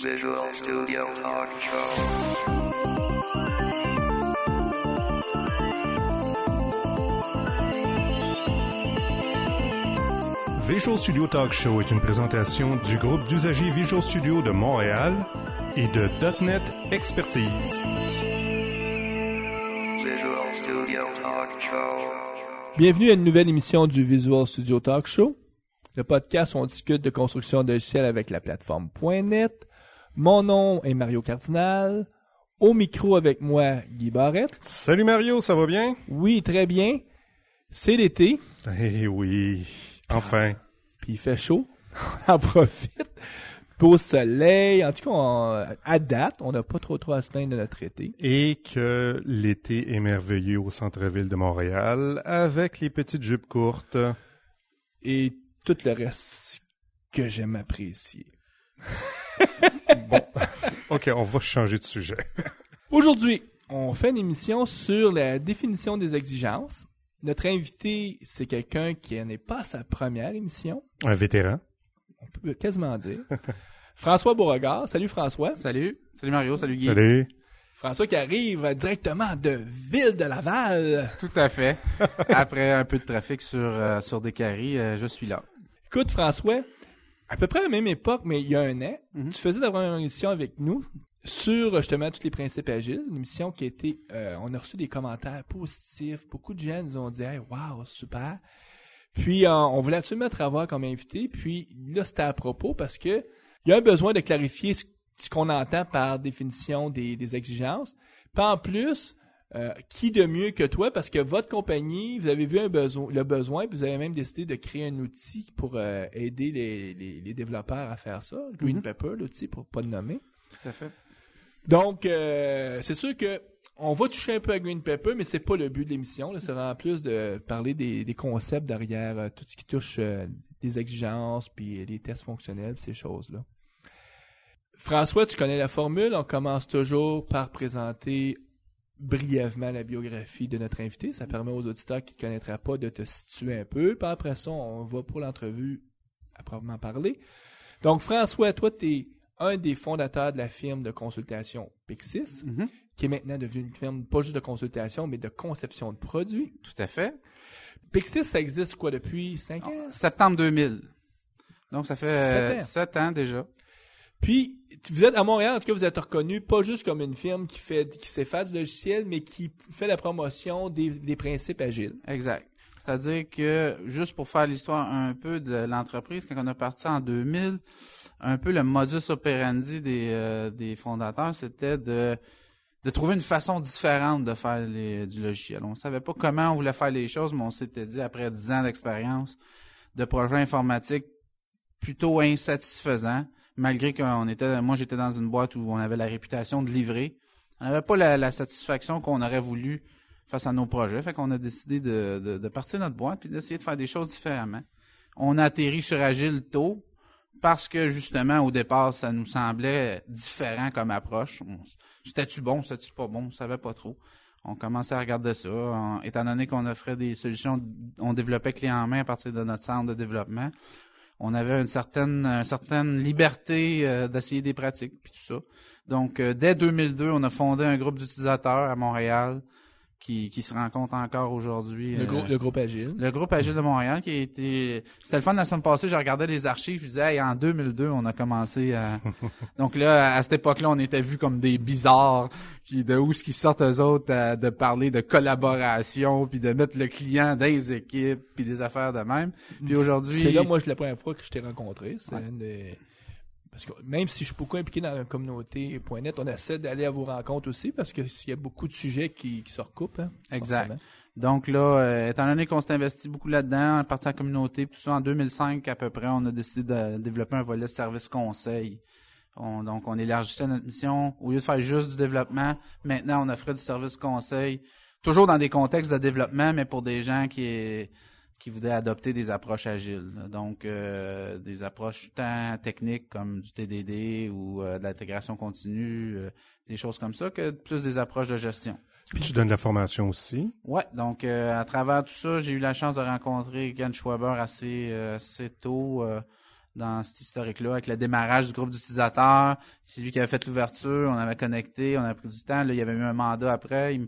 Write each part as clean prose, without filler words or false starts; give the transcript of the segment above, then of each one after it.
Visual Studio Talk Show. Visual Studio Talk Show est une présentation du groupe d'usagers Visual Studio de Montréal et de .NET Expertise. Visual Studio Talk Show. Bienvenue à une nouvelle émission du Visual Studio Talk Show, le podcast où on discute de construction de logiciels avec la plateforme .NET. Mon nom est Mario Cardinal. Au micro avec moi, Guy Barrette. Salut Mario, ça va bien? Oui, très bien. C'est l'été. Eh oui, enfin. Puis il fait chaud. On en profite. Beau soleil. En tout cas, à date, on n'a pas trop à se plaindre de notre été. Et que l'été est merveilleux au centre-ville de Montréal avec les petites jupes courtes. Et tout le reste que j'aime apprécier. Bon, OK, on va changer de sujet. Aujourd'hui, on fait une émission sur la définition des exigences. Notre invité, c'est quelqu'un qui n'est pas à sa première émission. Un vétéran. On peut quasiment dire. François Beauregard. Salut François. Salut. Salut Mario. Salut Guy. Salut. François qui arrive directement de Ville de Laval. Tout à fait. Après un peu de trafic sur Décarie, je suis là. Écoute François, à peu près à la même époque, mais il y a un an, tu faisais la première émission avec nous sur justement tous les principes agiles. Une émission qui a été, on a reçu des commentaires positifs. Beaucoup de gens nous ont dit « Hey, wow, super ». Puis on voulait absolument te revoir comme invité. Puis là, c'était à propos parce que il y a un besoin de clarifier ce qu'on entend par définition des exigences. Puis en plus, qui de mieux que toi, parce que votre compagnie, vous avez vu le besoin, puis vous avez même décidé de créer un outil pour aider les développeurs à faire ça. Green Pepper, l'outil, pour pas le nommer. Tout à fait. Donc, c'est sûr que on va toucher un peu à Green Pepper, mais c'est pas le but de l'émission. Là. C'est vraiment plus de parler des concepts derrière tout ce qui touche des exigences, puis les tests fonctionnels, ces choses-là. François, tu connais la formule. On commence toujours par présenter brièvement la biographie de notre invité. Ça permet aux auditeurs qui ne connaîtraient pas de te situer un peu. Puis après ça, on va pour l'entrevue à proprement parler. Donc, François, toi, tu es un des fondateurs de la firme de consultation Pixis, qui est maintenant devenue une firme pas juste de consultation, mais de conception de produits. Tout à fait. Pixis, ça existe quoi depuis 5 ans? Septembre 2000. Donc, ça fait 7 ans déjà. Puis, vous êtes à Montréal, en tout cas, vous êtes reconnu pas juste comme une firme qui sait faire du logiciel, mais qui fait la promotion des principes agiles. Exact. C'est-à-dire que, juste pour faire l'histoire un peu de l'entreprise, quand on a parti en 2000, un peu le modus operandi des fondateurs, c'était de trouver une façon différente de faire du logiciel. On savait pas comment on voulait faire les choses, mais on s'était dit, après 10 ans d'expérience de projets informatiques plutôt insatisfaisants, malgré moi j'étais dans une boîte où on avait la réputation de livrer. On n'avait pas la satisfaction qu'on aurait voulu face à nos projets. Fait qu'on a décidé de partir notre boîte puis d'essayer de faire des choses différemment. On a atterri sur Agile tôt parce que justement au départ ça nous semblait différent comme approche. C'était-tu bon, c'était-tu pas bon, on savait pas trop. On commençait à regarder ça. Étant donné qu'on offrait des solutions, on développait clé en main à partir de notre centre de développement. On avait une certaine liberté d'essayer des pratiques puis tout ça. Donc, dès 2002, on a fondé un groupe d'utilisateurs à Montréal qui se rencontre encore aujourd'hui. Le groupe Agile. Le groupe Agile de Montréal qui a été... C'était le fun la semaine passée, je regardais les archives, je disais, hey, en 2002, on a commencé à... Donc là, à cette époque-là, on était vus comme des bizarres de où ce qui sortent eux autres de parler de collaboration, puis de mettre le client dans les équipes, puis des affaires de même. Puis aujourd'hui... C'est là, moi, la première fois que je t'ai rencontré. Parce que même si je suis beaucoup impliqué dans la communauté .NET, on essaie d'aller à vos rencontres aussi parce qu'il y a beaucoup de sujets qui se recoupent. Hein, exact. Forcément. Donc là, étant donné qu'on s'est investi beaucoup là-dedans, en partie à la communauté, tout ça, en 2005 à peu près, on a décidé de développer un volet de service conseil. Donc on élargissait notre mission. Au lieu de faire juste du développement, maintenant on offrait du service conseil, toujours dans des contextes de développement, mais pour des gens qui voudraient adopter des approches agiles. Donc, des approches tant techniques comme du TDD ou de l'intégration continue, des choses comme ça, que plus des approches de gestion. Puis tu donnes de la formation aussi. Ouais, donc à travers tout ça, j'ai eu la chance de rencontrer Ken Schwaber assez tôt dans cet historique-là, avec le démarrage du groupe d'utilisateurs. C'est lui qui avait fait l'ouverture, on avait connecté, on avait pris du temps. Là, il y avait eu un mandat après, puis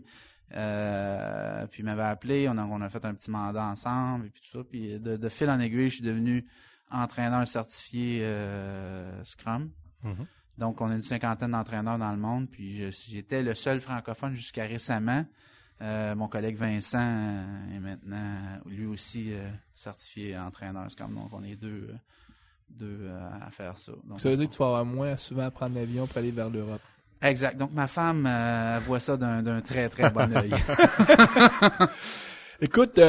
il m'avait appelé, on a fait un petit mandat ensemble, et puis tout ça. Puis de fil en aiguille, je suis devenu entraîneur certifié Scrum. Mhm. Donc, on a une 50aine d'entraîneurs dans le monde, puis j'étais le seul francophone jusqu'à récemment. Mon collègue Vincent est maintenant, lui aussi, certifié entraîneur Scrum. Donc, on est deux à faire ça. Donc, Ça veut dire que tu vas avoir moins souvent à prendre l'avion pour aller vers l'Europe. Exact. Donc, ma femme voit ça d'un très, très bon œil. Écoute,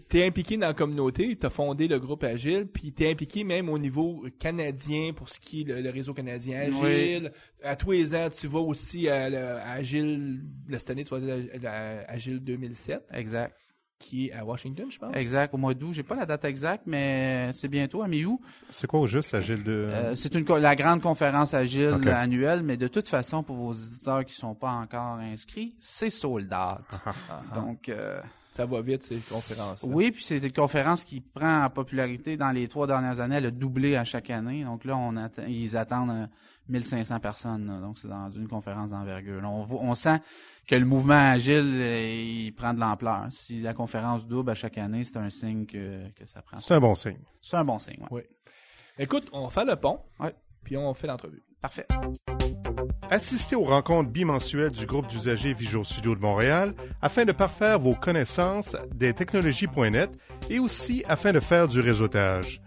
t'es impliqué dans la communauté, t'as fondé le groupe Agile, puis t'es impliqué même au niveau canadien pour ce qui est le réseau canadien Agile. Oui. À tous les ans, tu vas aussi à Agile, cette année, tu vas à Agile 2007. Exact. Qui est à Washington, je pense. Exact, au mois d'août. J'ai pas la date exacte, mais c'est bientôt, à mi-août. C'est quoi au juste, Agile de... c'est la grande conférence Agile annuelle, mais de toute façon, pour vos éditeurs qui sont pas encore inscrits, c'est sold out. Donc... ça va vite, ces conférences. Oui, puis c'est une conférence qui prend en popularité dans les 3 dernières années. Elle a doublé à chaque année. Donc là, ils attendent 1500 personnes. Là. Donc c'est dans une conférence d'envergure. Là, on sent que le mouvement agile, il prend de l'ampleur. Si la conférence double à chaque année, c'est un signe que ça prend. C'est un bon signe. C'est un bon signe, oui. Écoute, on fait le pont, puis on fait l'entrevue. Parfait. Assistez aux rencontres bimensuelles du groupe d'usagers Visual Studio de Montréal afin de parfaire vos connaissances des technologies.net et aussi afin de faire du réseautage.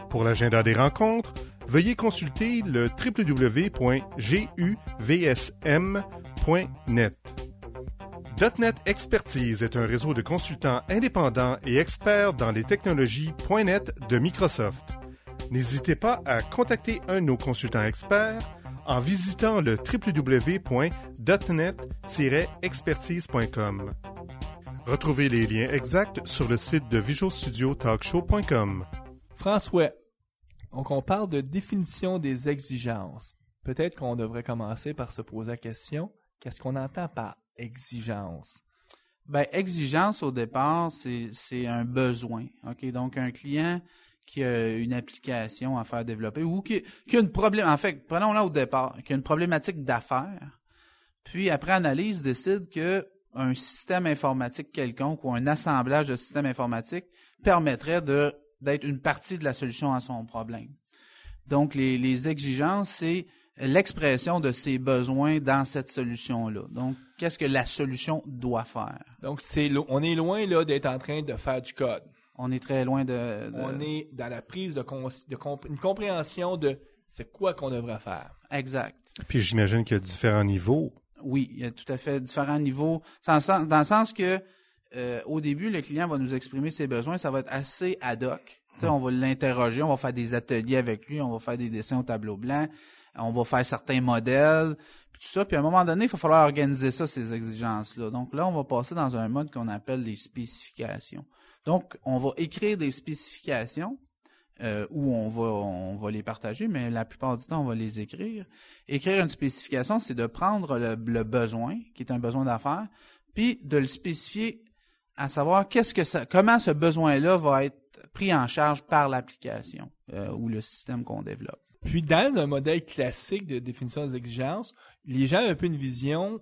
Pour l'agenda des rencontres, veuillez consulter le www.guvsm.net. .NET Expertise est un réseau de consultants indépendants et experts dans les technologies .NET de Microsoft. N'hésitez pas à contacter un de nos consultants experts en visitant le www.net-expertise.com. Retrouvez les liens exacts sur le site de visualstudiotalkshow.com. François, donc on parle de définition des exigences. Peut-être qu'on devrait commencer par se poser la question, qu'est-ce qu'on entend par exigence? Ben, exigence, au départ, c'est un besoin. OK? Donc, un client qui a une application à faire développer ou qui a une problématique, en fait, prenons-la au départ, qui a une problématique d'affaires, puis après analyse décide que un système informatique quelconque ou un assemblage de systèmes informatiques permettrait d'être une partie de la solution à son problème. Donc, les exigences, c'est l'expression de ses besoins dans cette solution-là. Donc, qu'est-ce que la solution doit faire? Donc, on est loin là d'être en train de faire du code. On est très loin On est dans la prise une compréhension de c'est quoi qu'on devrait faire. Exact. Puis j'imagine qu'il y a différents niveaux. Oui, il y a tout à fait différents niveaux. Dans le sens que au début, le client va nous exprimer ses besoins, ça va être assez ad hoc. On va l'interroger, on va faire des ateliers avec lui, on va faire des dessins au tableau blanc, on va faire certains modèles, puis tout ça. Puis à un moment donné, il va falloir organiser ça, ces exigences-là. Donc là, on va passer dans un mode qu'on appelle les spécifications. Donc, on va écrire des spécifications où on va les partager, mais la plupart du temps, on va les écrire. Écrire une spécification, c'est de prendre le besoin, qui est un besoin d'affaires, puis de le spécifier à savoir comment ce besoin-là va être pris en charge par l'application ou le système qu'on développe. Puis, dans le modèle classique de définition des exigences, les gens ont un peu une vision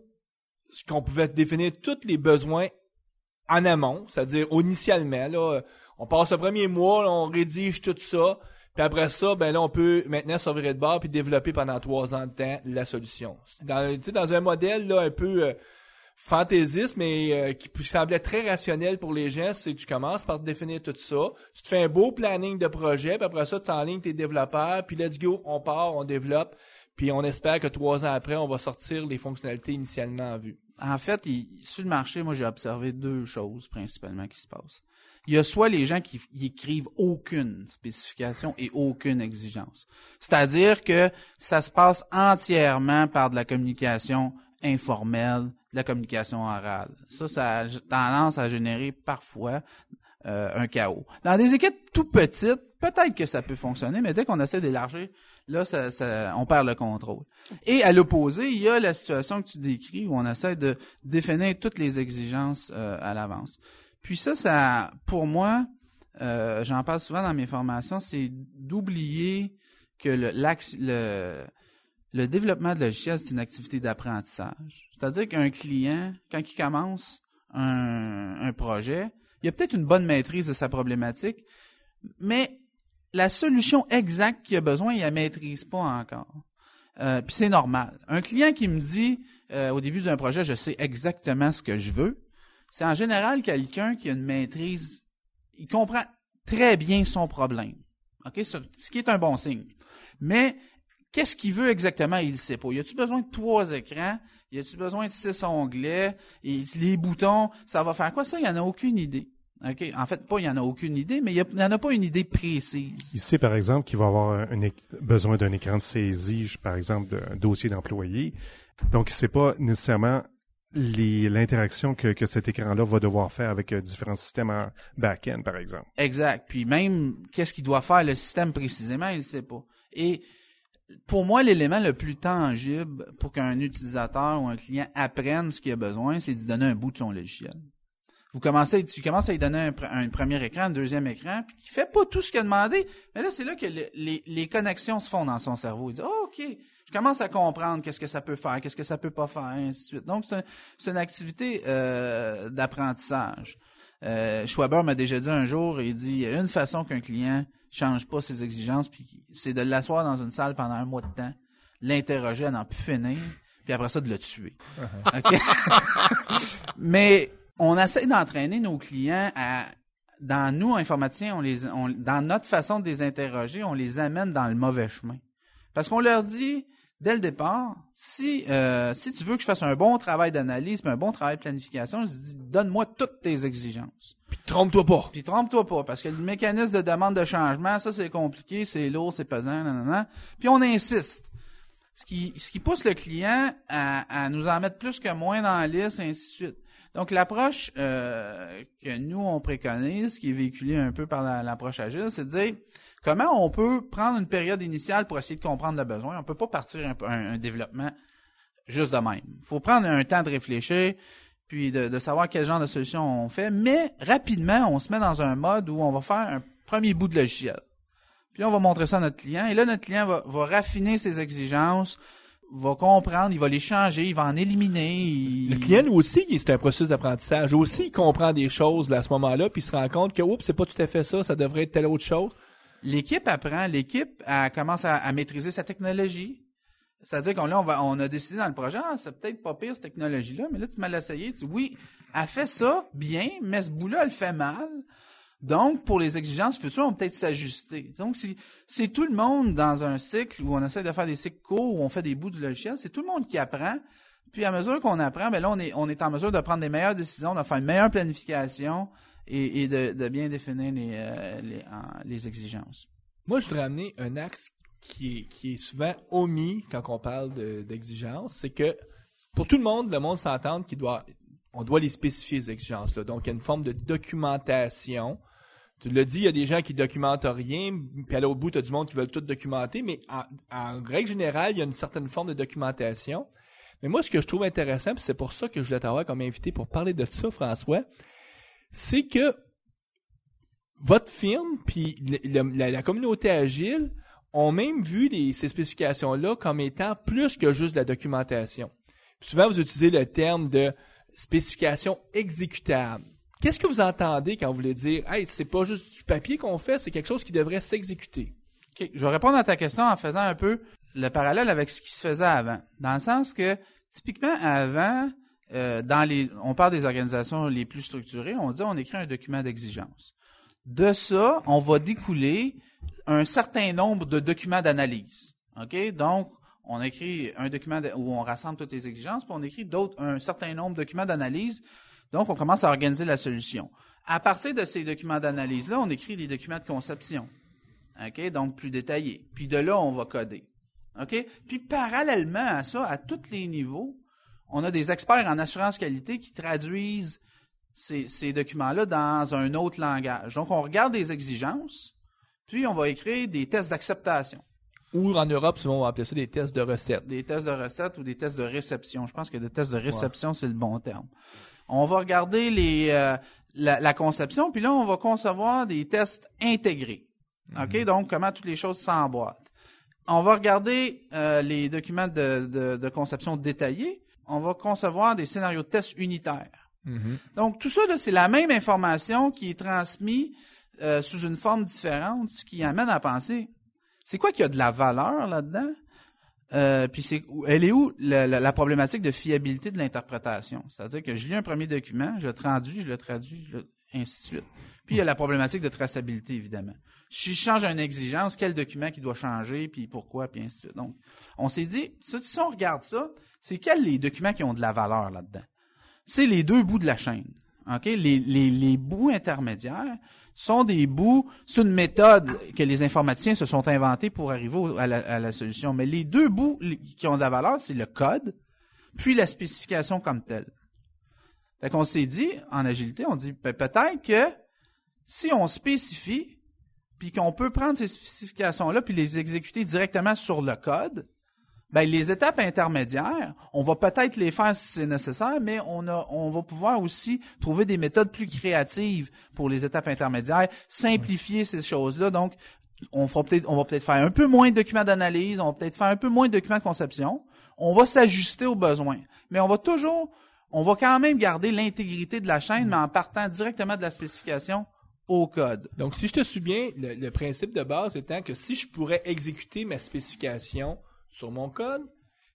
qu'on pouvait définir tous les besoins en amont, c'est-à-dire initialement, là, on passe le premier mois, là, on rédige tout ça, puis après ça, ben là, on peut maintenant se virer de bord puis développer pendant 3 ans de temps la solution. Dans un modèle là un peu fantaisiste, mais qui semblait très rationnel pour les gens, c'est que tu commences par définir tout ça, tu te fais un beau planning de projet, puis après ça, tu enlignes tes développeurs, puis let's go, on part, on développe, puis on espère que 3 ans après, on va sortir les fonctionnalités initialement en vue. En fait, sur le marché, moi, j'ai observé 2 choses principalement qui se passent. Il y a soit les gens qui écrivent aucune spécification et aucune exigence. C'est-à-dire que ça se passe entièrement par de la communication informelle, de la communication orale. Ça a tendance à générer parfois un chaos. Dans des équipes tout petites, peut-être que ça peut fonctionner, mais dès qu'on essaie d'élargir, là, on perd le contrôle. Et à l'opposé, il y a la situation que tu décris où on essaie de définir toutes les exigences à l'avance. Puis ça, pour moi, j'en parle souvent dans mes formations, c'est d'oublier que le développement de logiciels, c'est une activité d'apprentissage. C'est-à-dire qu'un client, quand il commence un projet, il a peut-être une bonne maîtrise de sa problématique, mais la solution exacte qu'il a besoin, il la maîtrise pas encore. Puis c'est normal. Un client qui me dit au début d'un projet, je sais exactement ce que je veux, c'est en général quelqu'un qui a une maîtrise, il comprend très bien son problème. OK? Ce qui est un bon signe. Mais qu'est-ce qu'il veut exactement, il ne sait pas. Y a-tu besoin de 3 écrans? Y a-tu besoin de 6 onglets? Et les boutons, ça va faire quoi? Ça, il n'y en a aucune idée. OK? En fait, pas il n'y en a aucune idée, mais il n'y en a pas une idée précise. Il sait, par exemple, qu'il va avoir besoin d'un écran de saisie, par exemple, d'un dossier d'employé. Donc, il ne sait pas nécessairement l'interaction que cet écran-là va devoir faire avec différents systèmes en back-end, par exemple. Exact. Puis même, qu'est-ce qu'il doit faire le système précisément, il ne sait pas. Et pour moi, l'élément le plus tangible pour qu'un utilisateur ou un client apprenne ce qu'il a besoin, c'est d'y donner un bout de son logiciel. Tu commences à lui donner un premier écran, un deuxième écran, puis qui fait pas tout ce qu'il a demandé. Mais là, c'est là que les connexions se font dans son cerveau. Il dit, oh, OK, je commence à comprendre qu'est-ce que ça peut faire, qu'est-ce que ça peut pas faire, et ainsi de suite. Donc, c'est une activité d'apprentissage. Schwaber m'a déjà dit un jour, il dit, il y a une façon qu'un client change pas ses exigences, puis c'est de l'asseoir dans une salle pendant un mois de temps, l'interroger à n'en plus finir, puis après ça, de le tuer. OK? Mais on essaie d'entraîner nos clients dans nous, informaticiens, dans notre façon de les interroger, on les amène dans le mauvais chemin. Parce qu'on leur dit, dès le départ, si tu veux que je fasse un bon travail d'analyse, puis un bon travail de planification, je dis, donne-moi toutes tes exigences. Puis trompe-toi pas. Parce que le mécanisme de demande de changement, ça, c'est compliqué, c'est lourd, c'est pesant, nanana. Puis on insiste. Ce qui pousse le client à nous en mettre plus que moins dans la liste, et ainsi de suite. Donc, l'approche que nous, on préconise, qui est véhiculée un peu par l'approche agile, c'est de dire comment on peut prendre une période initiale pour essayer de comprendre le besoin. On peut pas partir un développement juste de même. Il faut prendre un temps de réfléchir, puis de savoir quel genre de solution on fait, mais rapidement, on se met dans un mode où on va faire un premier bout de logiciel. Puis là, on va montrer ça à notre client, et là, notre client va raffiner ses exigences, va comprendre, il va les changer, il va en éliminer. Le client, lui aussi, c'est un processus d'apprentissage. Aussi, il comprend des choses là, à ce moment-là, puis il se rend compte que oups, c'est pas tout à fait ça devrait être telle autre chose. L'équipe apprend, elle commence à maîtriser sa technologie. C'est-à-dire qu'on on a décidé dans le projet, c'est peut-être pas pire cette technologie-là, mais là, tu m'as l'essayé, tu dis oui, elle fait ça bien, mais ce bout-là, elle fait mal. Donc, pour les exigences futures, on peut peut-être s'ajuster. Donc, c'est tout le monde dans un cycle où on essaie de faire des cycles courts, où on fait des bouts du logiciel, c'est tout le monde qui apprend. Puis, à mesure qu'on apprend, ben là, on est en mesure de prendre des meilleures décisions, de faire une meilleure planification et de bien définir les exigences. Moi, je voudrais amener un axe qui est souvent omis quand on parle d'exigences, c'est que pour tout le monde s'entend on doit les spécifier, ces exigences-là. Donc, il y a une forme de documentation. Tu l'as dit, il y a des gens qui documentent rien, puis à l'autre bout, tu as du monde qui veulent tout documenter, mais en règle générale, il y a une certaine forme de documentation. Mais moi, ce que je trouve intéressant, puis c'est pour ça que je voulais t'avoir comme invité pour parler de ça, François, c'est que votre firme, puis la communauté agile, ont même vu ces spécifications-là comme étant plus que juste de la documentation. Puis souvent, vous utilisez le terme de spécification exécutable. Qu'est-ce que vous entendez quand vous voulez dire « Hey, c'est pas juste du papier qu'on fait, c'est quelque chose qui devrait s'exécuter ». OK. Je vais répondre à ta question en faisant un peu le parallèle avec ce qui se faisait avant. Dans le sens que, typiquement, avant, on parle des organisations les plus structurées, on dit on écrit un document d'exigence. De ça, on va découler un certain nombre de documents d'analyse. OK? Donc, on écrit un document où on rassemble toutes les exigences, puis on écrit un certain nombre de documents d'analyse. Donc, on commence à organiser la solution. À partir de ces documents d'analyse-là, on écrit des documents de conception. OK? Donc, plus détaillés. Puis de là, on va coder. OK? Puis parallèlement à ça, à tous les niveaux, on a des experts en assurance qualité qui traduisent ces documents-là dans un autre langage. Donc, on regarde des exigences, puis on va écrire des tests d'acceptation. Ou en Europe, souvent, on va appeler ça des tests de recettes. Des tests de recettes ou des tests de réception. Je pense que des tests de réception, c'est le bon terme. On va regarder la conception, puis là, on va concevoir des tests intégrés. OK? Donc, comment toutes les choses s'emboîtent. On va regarder les documents de conception détaillés. On va concevoir des scénarios de tests unitaires. Donc, tout ça, là, c'est la même information qui est transmise sous une forme différente, ce qui amène à penser, c'est quoi qu'il y a de la valeur là-dedans? Puis elle est où la problématique de fiabilité de l'interprétation? C'est-à-dire que je lis un premier document, je le traduis, ainsi de suite. Puis il y a la problématique de traçabilité, évidemment. Si je change une exigence, quel document qui doit changer, puis pourquoi, puis ainsi de suite. Donc, on s'est dit, si on regarde ça, c'est quels les documents qui ont de la valeur là-dedans? C'est les deux bouts de la chaîne. OK? Les bouts intermédiaires sont des bouts, c'est une méthode que les informaticiens se sont inventés pour arriver à la solution. Mais les deux bouts qui ont de la valeur, c'est le code, puis la spécification comme telle. Fait qu'on s'est dit, en agilité, on dit peut-être que si on spécifie, puis qu'on peut prendre ces spécifications-là puis les exécuter directement sur le code, ben les étapes intermédiaires, on va peut-être les faire si c'est nécessaire, mais on va pouvoir aussi trouver des méthodes plus créatives pour les étapes intermédiaires, simplifier ces choses-là. Donc, on va peut-être faire un peu moins de documents d'analyse, on va peut-être faire un peu moins de documents de conception. On va s'ajuster aux besoins, mais on va quand même garder l'intégrité de la chaîne, mais en partant directement de la spécification au code. Donc, si je te suis bien, le principe de base étant que si je pourrais exécuter ma spécification sur mon code,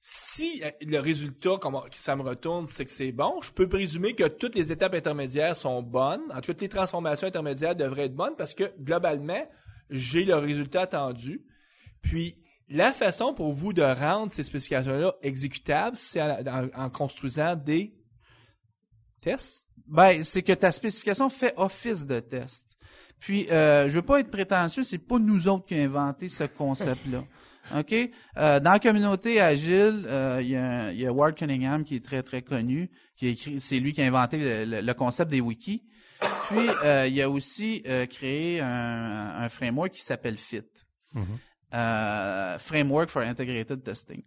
si le résultat que ça me retourne, c'est que c'est bon, je peux présumer que toutes les étapes intermédiaires sont bonnes. En tout cas, toutes les transformations intermédiaires devraient être bonnes parce que, globalement, j'ai le résultat attendu. Puis, la façon pour vous de rendre ces spécifications-là exécutables, c'est en construisant des tests? Ben, c'est que ta spécification fait office de test. Puis, je veux pas être prétentieux, c'est pas nous autres qui avons inventé ce concept-là. OK? Dans la communauté agile, il y a Ward Cunningham qui est très, très connu, c'est lui qui a inventé le concept des wikis. Puis, il a aussi créé un framework qui s'appelle FIT. Framework for Integrated Testing.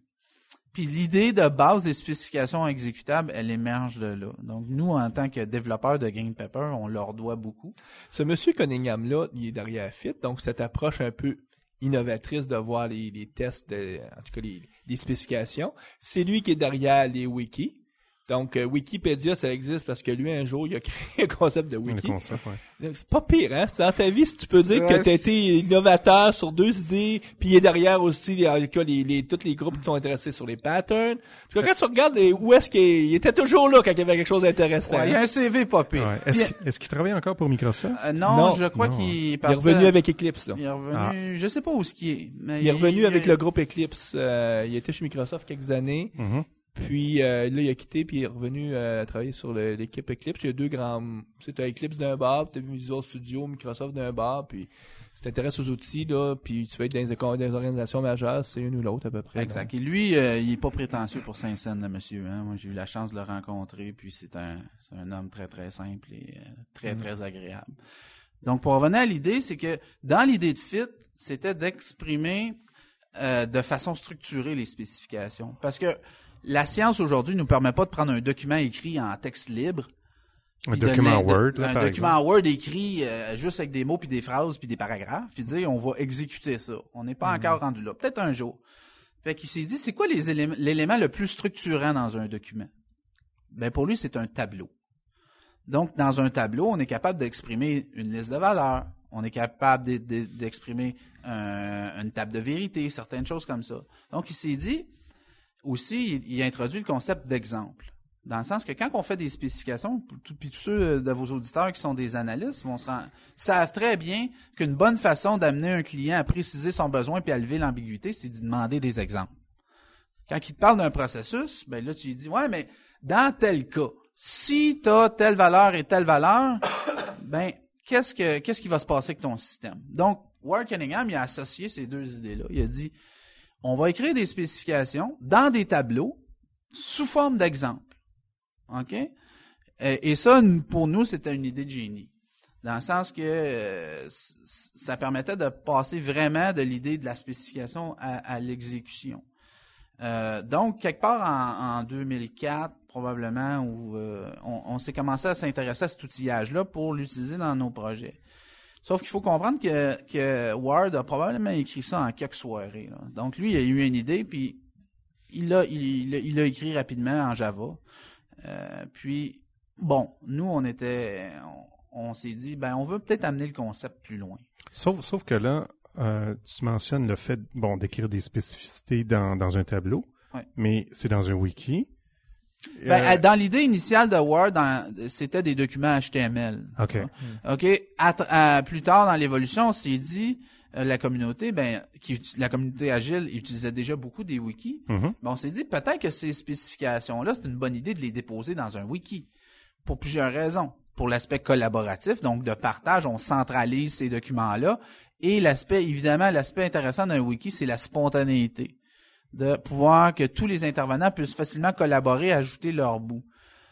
Puis l'idée de base des spécifications exécutables, elle émerge de là. Donc, nous, en tant que développeurs de Green Pepper, on leur doit beaucoup. Ce monsieur Cunningham-là, il est derrière FIT, donc cette approche un peu innovatrice de voir les tests, en tout cas les spécifications. C'est lui qui est derrière les wikis. Donc, Wikipédia, ça existe parce que lui, un jour, il a créé un concept de wiki. Donc, c'est pas pire, hein? Dans ta vie, si tu peux dire que tu as été innovateur sur deux idées, puis il est derrière aussi, en tout cas, tous les groupes qui sont intéressés sur les patterns. En tout cas, quand tu regardes où est-ce qu'il était toujours là quand il y avait quelque chose d'intéressant. Ouais, il y a un CV pas pire. Ouais. Est-ce qu'il travaille encore pour Microsoft? Non, je crois qu'il est parti. Il est revenu avec Eclipse, là. Il est revenu, je sais pas où ce qui est. Mais il est revenu avec le groupe Eclipse. Il était chez Microsoft quelques années. Puis là, il a quitté, puis il est revenu travailler sur l'équipe Eclipse. Il y a deux grands... Tu as Eclipse d'un bar, tu as Visual Studio, Microsoft d'un bar, puis si tu t'intéresses aux outils, là, puis tu vas être dans des organisations majeures, c'est une ou l'autre à peu près. Exact. Et lui, il est pas prétentieux pour Saint-Saëns, le monsieur. Hein? Moi, j'ai eu la chance de le rencontrer, puis c'est un homme très, très simple et très, très agréable. Donc, pour revenir à l'idée, c'est que dans l'idée de FIT, c'était d'exprimer de façon structurée les spécifications. Parce que la science aujourd'hui nous permet pas de prendre un document écrit en texte libre. Un document Word, là, par exemple. Un document Word écrit juste avec des mots puis des phrases puis des paragraphes, puis dire on va exécuter ça. On n'est pas encore rendu là. Peut-être un jour. Fait qu'il s'est dit c'est quoi l'élément le plus structurant dans un document? Ben pour lui c'est un tableau. Donc dans un tableau, on est capable d'exprimer une liste de valeurs. On est capable d'exprimer une table de vérité, certaines choses comme ça. Donc il s'est dit aussi, il a introduit le concept d'exemple. Dans le sens que quand on fait des spécifications, puis tous ceux de vos auditeurs qui sont des analystes savent très bien qu'une bonne façon d'amener un client à préciser son besoin puis à lever l'ambiguïté, c'est d'y demander des exemples. Quand il te parle d'un processus, ben là, tu lui dis, ouais, mais dans tel cas, si tu as telle valeur et telle valeur, ben, qu'est-ce qui va se passer avec ton système? Donc, Ward Cunningham, il a associé ces deux idées-là. Il a dit, on va écrire des spécifications dans des tableaux sous forme d'exemples. OK? Et ça, pour nous, c'était une idée de génie. Dans le sens que ça permettait de passer vraiment de l'idée de la spécification à l'exécution. Donc, quelque part en 2004, probablement, où on s'est commencé à s'intéresser à cet outillage-là pour l'utiliser dans nos projets. Sauf qu'il faut comprendre que Ward a probablement écrit ça en quelques soirées, là. Donc, lui, il a eu une idée, puis il l'a écrit rapidement en Java. Puis, bon, nous, on s'est dit, on veut peut-être amener le concept plus loin. Sauf que là, tu mentionnes le fait, d'écrire des spécificités dans un tableau, ouais. Mais c'est dans un wiki. Dans l'idée initiale de Word, c'était des documents HTML. OK. OK. Plus tard dans l'évolution, on s'est dit, la communauté agile utilisait déjà beaucoup des wikis. Mm-hmm. On s'est dit peut-être que ces spécifications-là, c'est une bonne idée de les déposer dans un wiki. Pour plusieurs raisons. Pour l'aspect collaboratif, donc de partage, on centralise ces documents-là. Et l'aspect intéressant d'un wiki, c'est la spontanéité. De pouvoir que tous les intervenants puissent facilement collaborer, ajouter leur bout.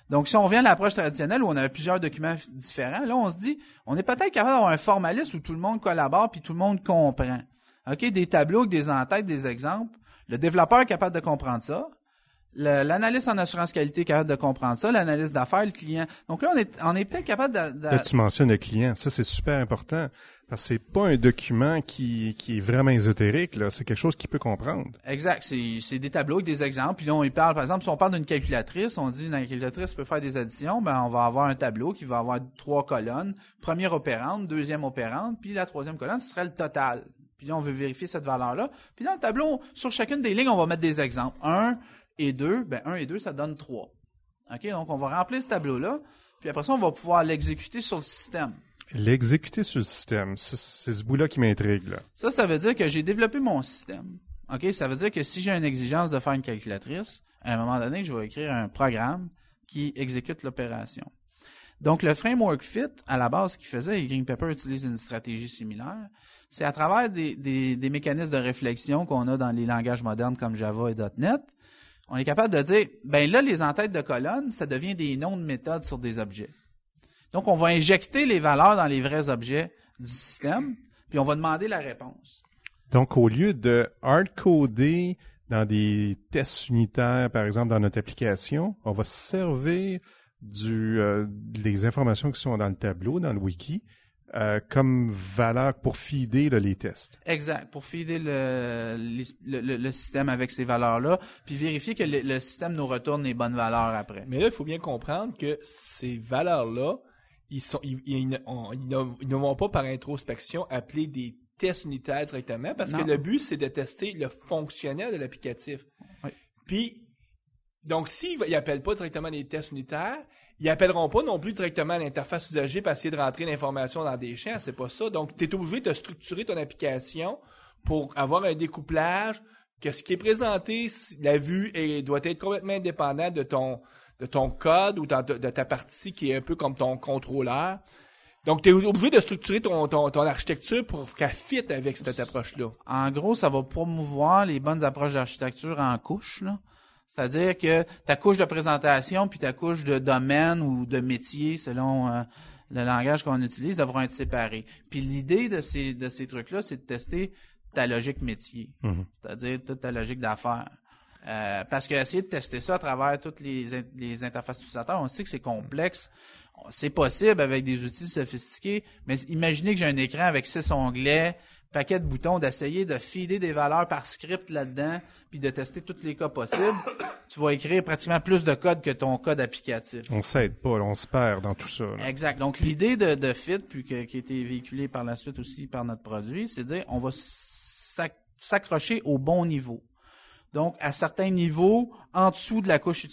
Donc, si on revient à l'approche traditionnelle où on avait plusieurs documents différents, là, on se dit, on est peut-être capable d'avoir un formalisme où tout le monde collabore puis tout le monde comprend. OK? Des tableaux avec des en-têtes, des exemples. Le développeur est capable de comprendre ça. L'analyste en assurance qualité est capable de comprendre ça. L'analyste d'affaires, le client. Donc là, on est peut-être capable de... Là, tu mentionnes le client. Ça, c'est super important. Parce que c'est pas un document qui est vraiment ésotérique, là. C'est quelque chose qu'il peut comprendre. Exact. C'est des tableaux avec des exemples. Puis là, on y parle, par exemple, si on parle d'une calculatrice, on dit, dans la calculatrice peut faire des additions, on va avoir un tableau qui va avoir 3 colonnes. Première opérande, deuxième opérande, puis la troisième colonne, ce serait le total. Puis là, on veut vérifier cette valeur-là. Puis dans le tableau, sur chacune des lignes, on va mettre des exemples. 1 et 2, 1 et 2, ça donne 3. OK? Donc, on va remplir ce tableau-là. Puis après ça, on va pouvoir l'exécuter sur le système. L'exécuter sur le système, c'est ce bout-là qui m'intrigue, là. Ça veut dire que j'ai développé mon système. OK? Ça veut dire que si j'ai une exigence de faire une calculatrice, à un moment donné, je vais écrire un programme qui exécute l'opération. Donc, le framework Fit, à la base, ce qu'il faisait, et Green Pepper utilise une stratégie similaire, c'est à travers des mécanismes de réflexion qu'on a dans les langages modernes comme Java et .NET, on est capable de dire, là, les en-têtes de colonnes, ça devient des noms de méthodes sur des objets. Donc, on va injecter les valeurs dans les vrais objets du système, puis on va demander la réponse. Donc, au lieu de hard-coder dans des tests unitaires, par exemple, dans notre application, on va se servir des informations qui sont dans le tableau, dans le wiki, comme valeur pour feeder là, les tests. Exact, pour feeder le système avec ces valeurs-là, puis vérifier que le système nous retourne les bonnes valeurs après. Mais là, il faut bien comprendre que ces valeurs-là, ils ne vont pas par introspection appeler des tests unitaires directement, parce que le but, c'est de tester le fonctionnel de l'applicatif. Oui. Puis, donc, s'ils n'appellent pas directement des tests unitaires, ils appelleront pas non plus directement l'interface usagée pour essayer de rentrer l'information dans des champs, c'est pas ça. Donc, tu es obligé de structurer ton application pour avoir un découplage, que ce qui est présenté, la vue doit être complètement indépendante de ton code ou de ta partie qui est un peu comme ton contrôleur. Donc, tu es obligé de structurer ton architecture pour qu'elle fitte avec cette approche-là. En gros, ça va promouvoir les bonnes approches d'architecture en couches, là. C'est-à-dire que ta couche de présentation puis ta couche de domaine ou de métier, selon le langage qu'on utilise, devront être séparés. Puis l'idée de ces trucs-là, c'est de tester ta logique métier, c'est-à-dire toute ta logique d'affaires. Parce que essayer de tester ça à travers toutes les interfaces utilisateurs, on sait que c'est complexe. C'est possible avec des outils sophistiqués, mais imaginez que j'ai un écran avec 6 onglets, paquet de boutons, d'essayer de feeder des valeurs par script là-dedans, puis de tester tous les cas possibles. Tu vas écrire pratiquement plus de code que ton code applicatif. On s'aide pas, là, on se perd dans tout ça. Là. Exact. Donc, l'idée de Fit, puis qui a été véhiculée par la suite aussi par notre produit, c'est de dire on va s'accrocher au bon niveau. Donc, à certains niveaux, en dessous de la couche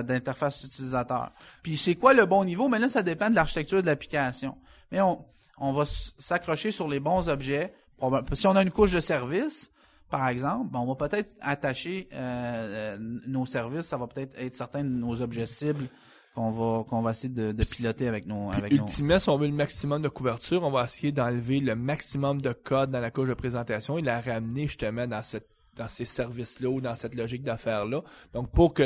d'interface utilisateur. Puis, c'est quoi le bon niveau? Mais là, ça dépend de l'architecture de l'application. Mais on va s'accrocher sur les bons objets. Si on a une couche de service, par exemple, on va peut-être attacher nos services. Ça va peut-être être certains de nos objets cibles qu'on va essayer de piloter avec nos... Ultimement, si on veut le maximum de couverture, on va essayer d'enlever le maximum de code dans la couche de présentation et la ramener justement dans ces services-là ou dans cette logique d'affaires-là. Donc, pour que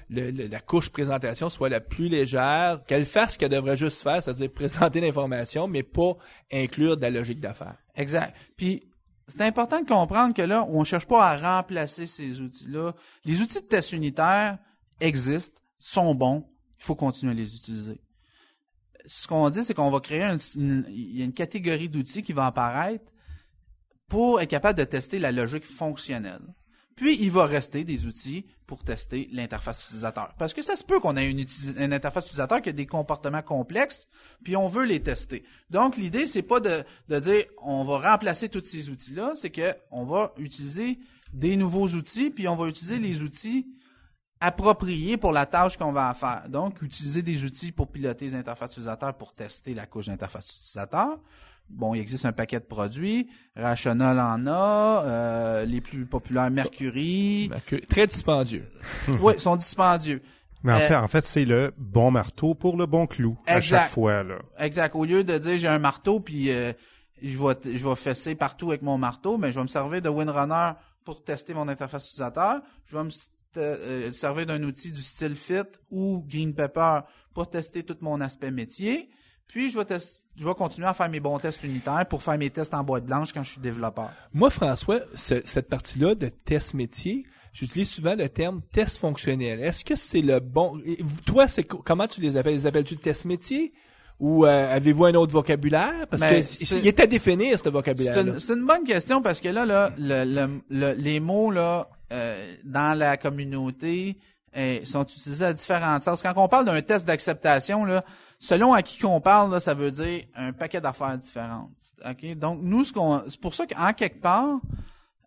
la couche présentation soit la plus légère, qu'elle fasse ce qu'elle devrait juste faire, c'est-à-dire présenter l'information, mais pas inclure de la logique d'affaires. Exact. Puis, c'est important de comprendre que là, on cherche pas à remplacer ces outils-là. Les outils de test unitaire existent, sont bons, il faut continuer à les utiliser. Ce qu'on dit, c'est qu'on va créer il y a une catégorie d'outils qui va apparaître pour être capable de tester la logique fonctionnelle. Puis, il va rester des outils pour tester l'interface utilisateur. Parce que ça se peut qu'on ait une interface utilisateur qui a des comportements complexes, puis on veut les tester. Donc, l'idée, c'est pas de dire on va remplacer tous ces outils-là, c'est que on va utiliser des nouveaux outils, puis on va utiliser les outils appropriés pour la tâche qu'on va faire. Donc, utiliser des outils pour piloter les interfaces utilisateurs pour tester la couche d'interface utilisateur. Bon, il existe un paquet de produits. Rational en a. Les plus populaires, Mercury. Très dispendieux. Oui, ils sont dispendieux. Mais en fait, c'est le bon marteau pour le bon clou à chaque fois, là. Exact. Au lieu de dire j'ai un marteau puis je vais fesser partout avec mon marteau, mais je vais me servir de WinRunner pour tester mon interface utilisateur. Je vais me servir d'un outil du style Fit ou Green Pepper pour tester tout mon aspect métier. Puis, je vais continuer à faire mes bons tests unitaires pour faire mes tests en boîte blanche quand je suis développeur. Moi, François, cette partie-là de test métier, j'utilise souvent le terme test fonctionnel. Est-ce que c'est le bon... Toi, comment tu les appelles? Les appelles-tu test métier? Ou avez-vous un autre vocabulaire? Parce que il est à définir, ce vocabulaire-là. C'est une bonne question parce que là, les mots là dans la communauté sont utilisés à différentes sens. Quand on parle d'un test d'acceptation, là, selon à qui qu'on parle, là, ça veut dire un paquet d'affaires différentes. Okay? Donc, nous, c'est pour ça qu'en quelque part,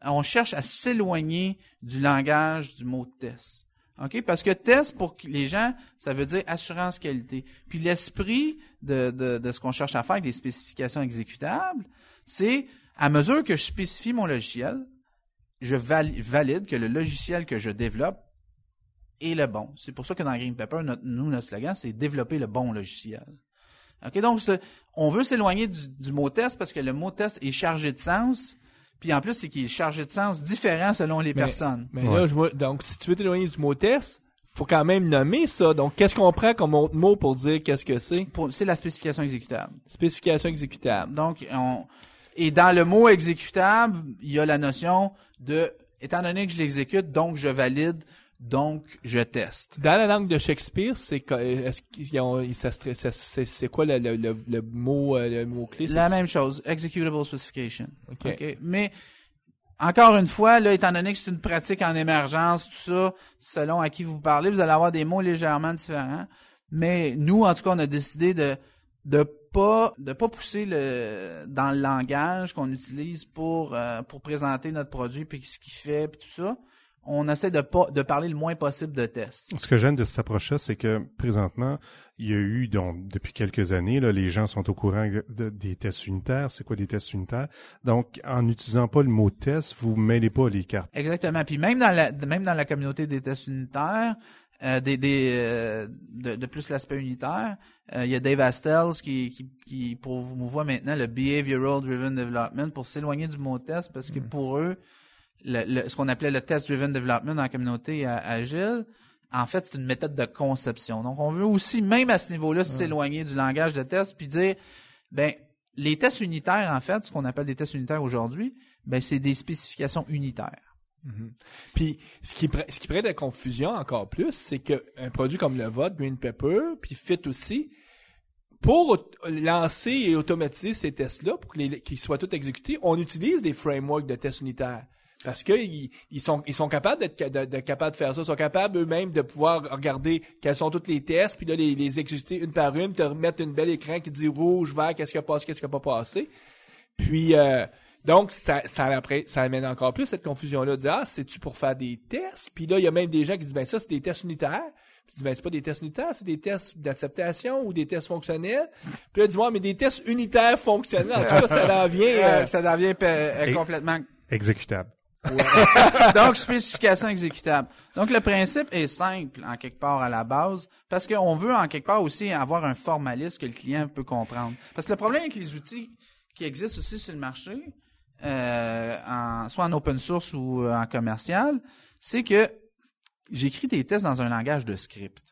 on cherche à s'éloigner du langage du mot test. Okay? Parce que test, pour les gens, ça veut dire assurance qualité. Puis l'esprit de ce qu'on cherche à faire avec des spécifications exécutables, c'est à mesure que je spécifie mon logiciel, je valide que le logiciel que je développe est le bon. C'est pour ça que dans Green Pepper, notre slogan, c'est développer le bon logiciel. Okay? Donc, on veut s'éloigner du mot test parce que le mot test est chargé de sens. Puis en plus, c'est qu'il est chargé de sens différent selon les personnes. Mais là, je vois, donc, si tu veux t'éloigner du mot test, faut quand même nommer ça. Donc, qu'est-ce qu'on prend comme autre mot pour dire qu'est-ce que c'est? C'est la spécification exécutable. Spécification exécutable. Donc, et dans le mot exécutable, il y a la notion de, étant donné que je l'exécute, donc je valide, donc je teste. Dans la langue de Shakespeare, c'est quoi le mot clé? La même chose, executable specification. Okay. Mais encore une fois, là, étant donné que c'est une pratique en émergence, tout ça, selon à qui vous parlez, vous allez avoir des mots légèrement différents. Mais nous, en tout cas, on a décidé de pas pousser dans le langage qu'on utilise pour présenter notre produit puis ce qu'il fait puis tout ça. On essaie de parler le moins possible de tests. Ce que j'aime de cette approche-là, c'est que présentement, il y a eu, donc, depuis quelques années, là, les gens sont au courant des tests unitaires. C'est quoi des tests unitaires? Donc, en n'utilisant pas le mot test, vous mêlez pas les cartes. Exactement. Puis même dans la communauté des tests unitaires, de plus l'aspect unitaire, il y a Dave Astells qui promouvoit maintenant le Behavioral Driven Development pour s'éloigner du mot test parce que pour eux, ce qu'on appelait le Test-Driven Development dans la communauté agile, en fait, c'est une méthode de conception. Donc, on veut aussi, même à ce niveau-là, s'éloigner du langage de test puis dire, les tests unitaires, en fait, ce qu'on appelle des tests unitaires aujourd'hui, c'est des spécifications unitaires. Mm-hmm. Puis, ce qui prête la confusion encore plus, c'est qu'un produit comme le vôtre, Green Pepper, puis Fit aussi, pour lancer et automatiser ces tests-là, pour qu'ils soient tous exécutés, on utilise des frameworks de tests unitaires. Parce que ils sont capables d'être capables de faire ça, ils sont capables eux-mêmes de pouvoir regarder quels sont tous les tests, puis là les exécuter une par une, te remettre une belle écran qui dit rouge, vert, qu'est-ce qui a passé, qu'est-ce qui a pas passé. Puis donc ça amène encore plus cette confusion-là de dire c'est-tu pour faire des tests? Puis là il y a même des gens qui disent ça c'est des tests unitaires. Puis c'est pas des tests unitaires, c'est des tests d'acceptation ou des tests fonctionnels. Puis là dis-moi mais des tests unitaires fonctionnels. En tout cas ça en vient complètement exécutable. Ouais. Donc, spécification exécutable. Donc, le principe est simple, en quelque part, à la base, parce qu'on veut, en quelque part, aussi avoir un formalisme que le client peut comprendre. Parce que le problème avec les outils qui existent aussi sur le marché, soit en open source ou en commercial, c'est que j'écris des tests dans un langage de script.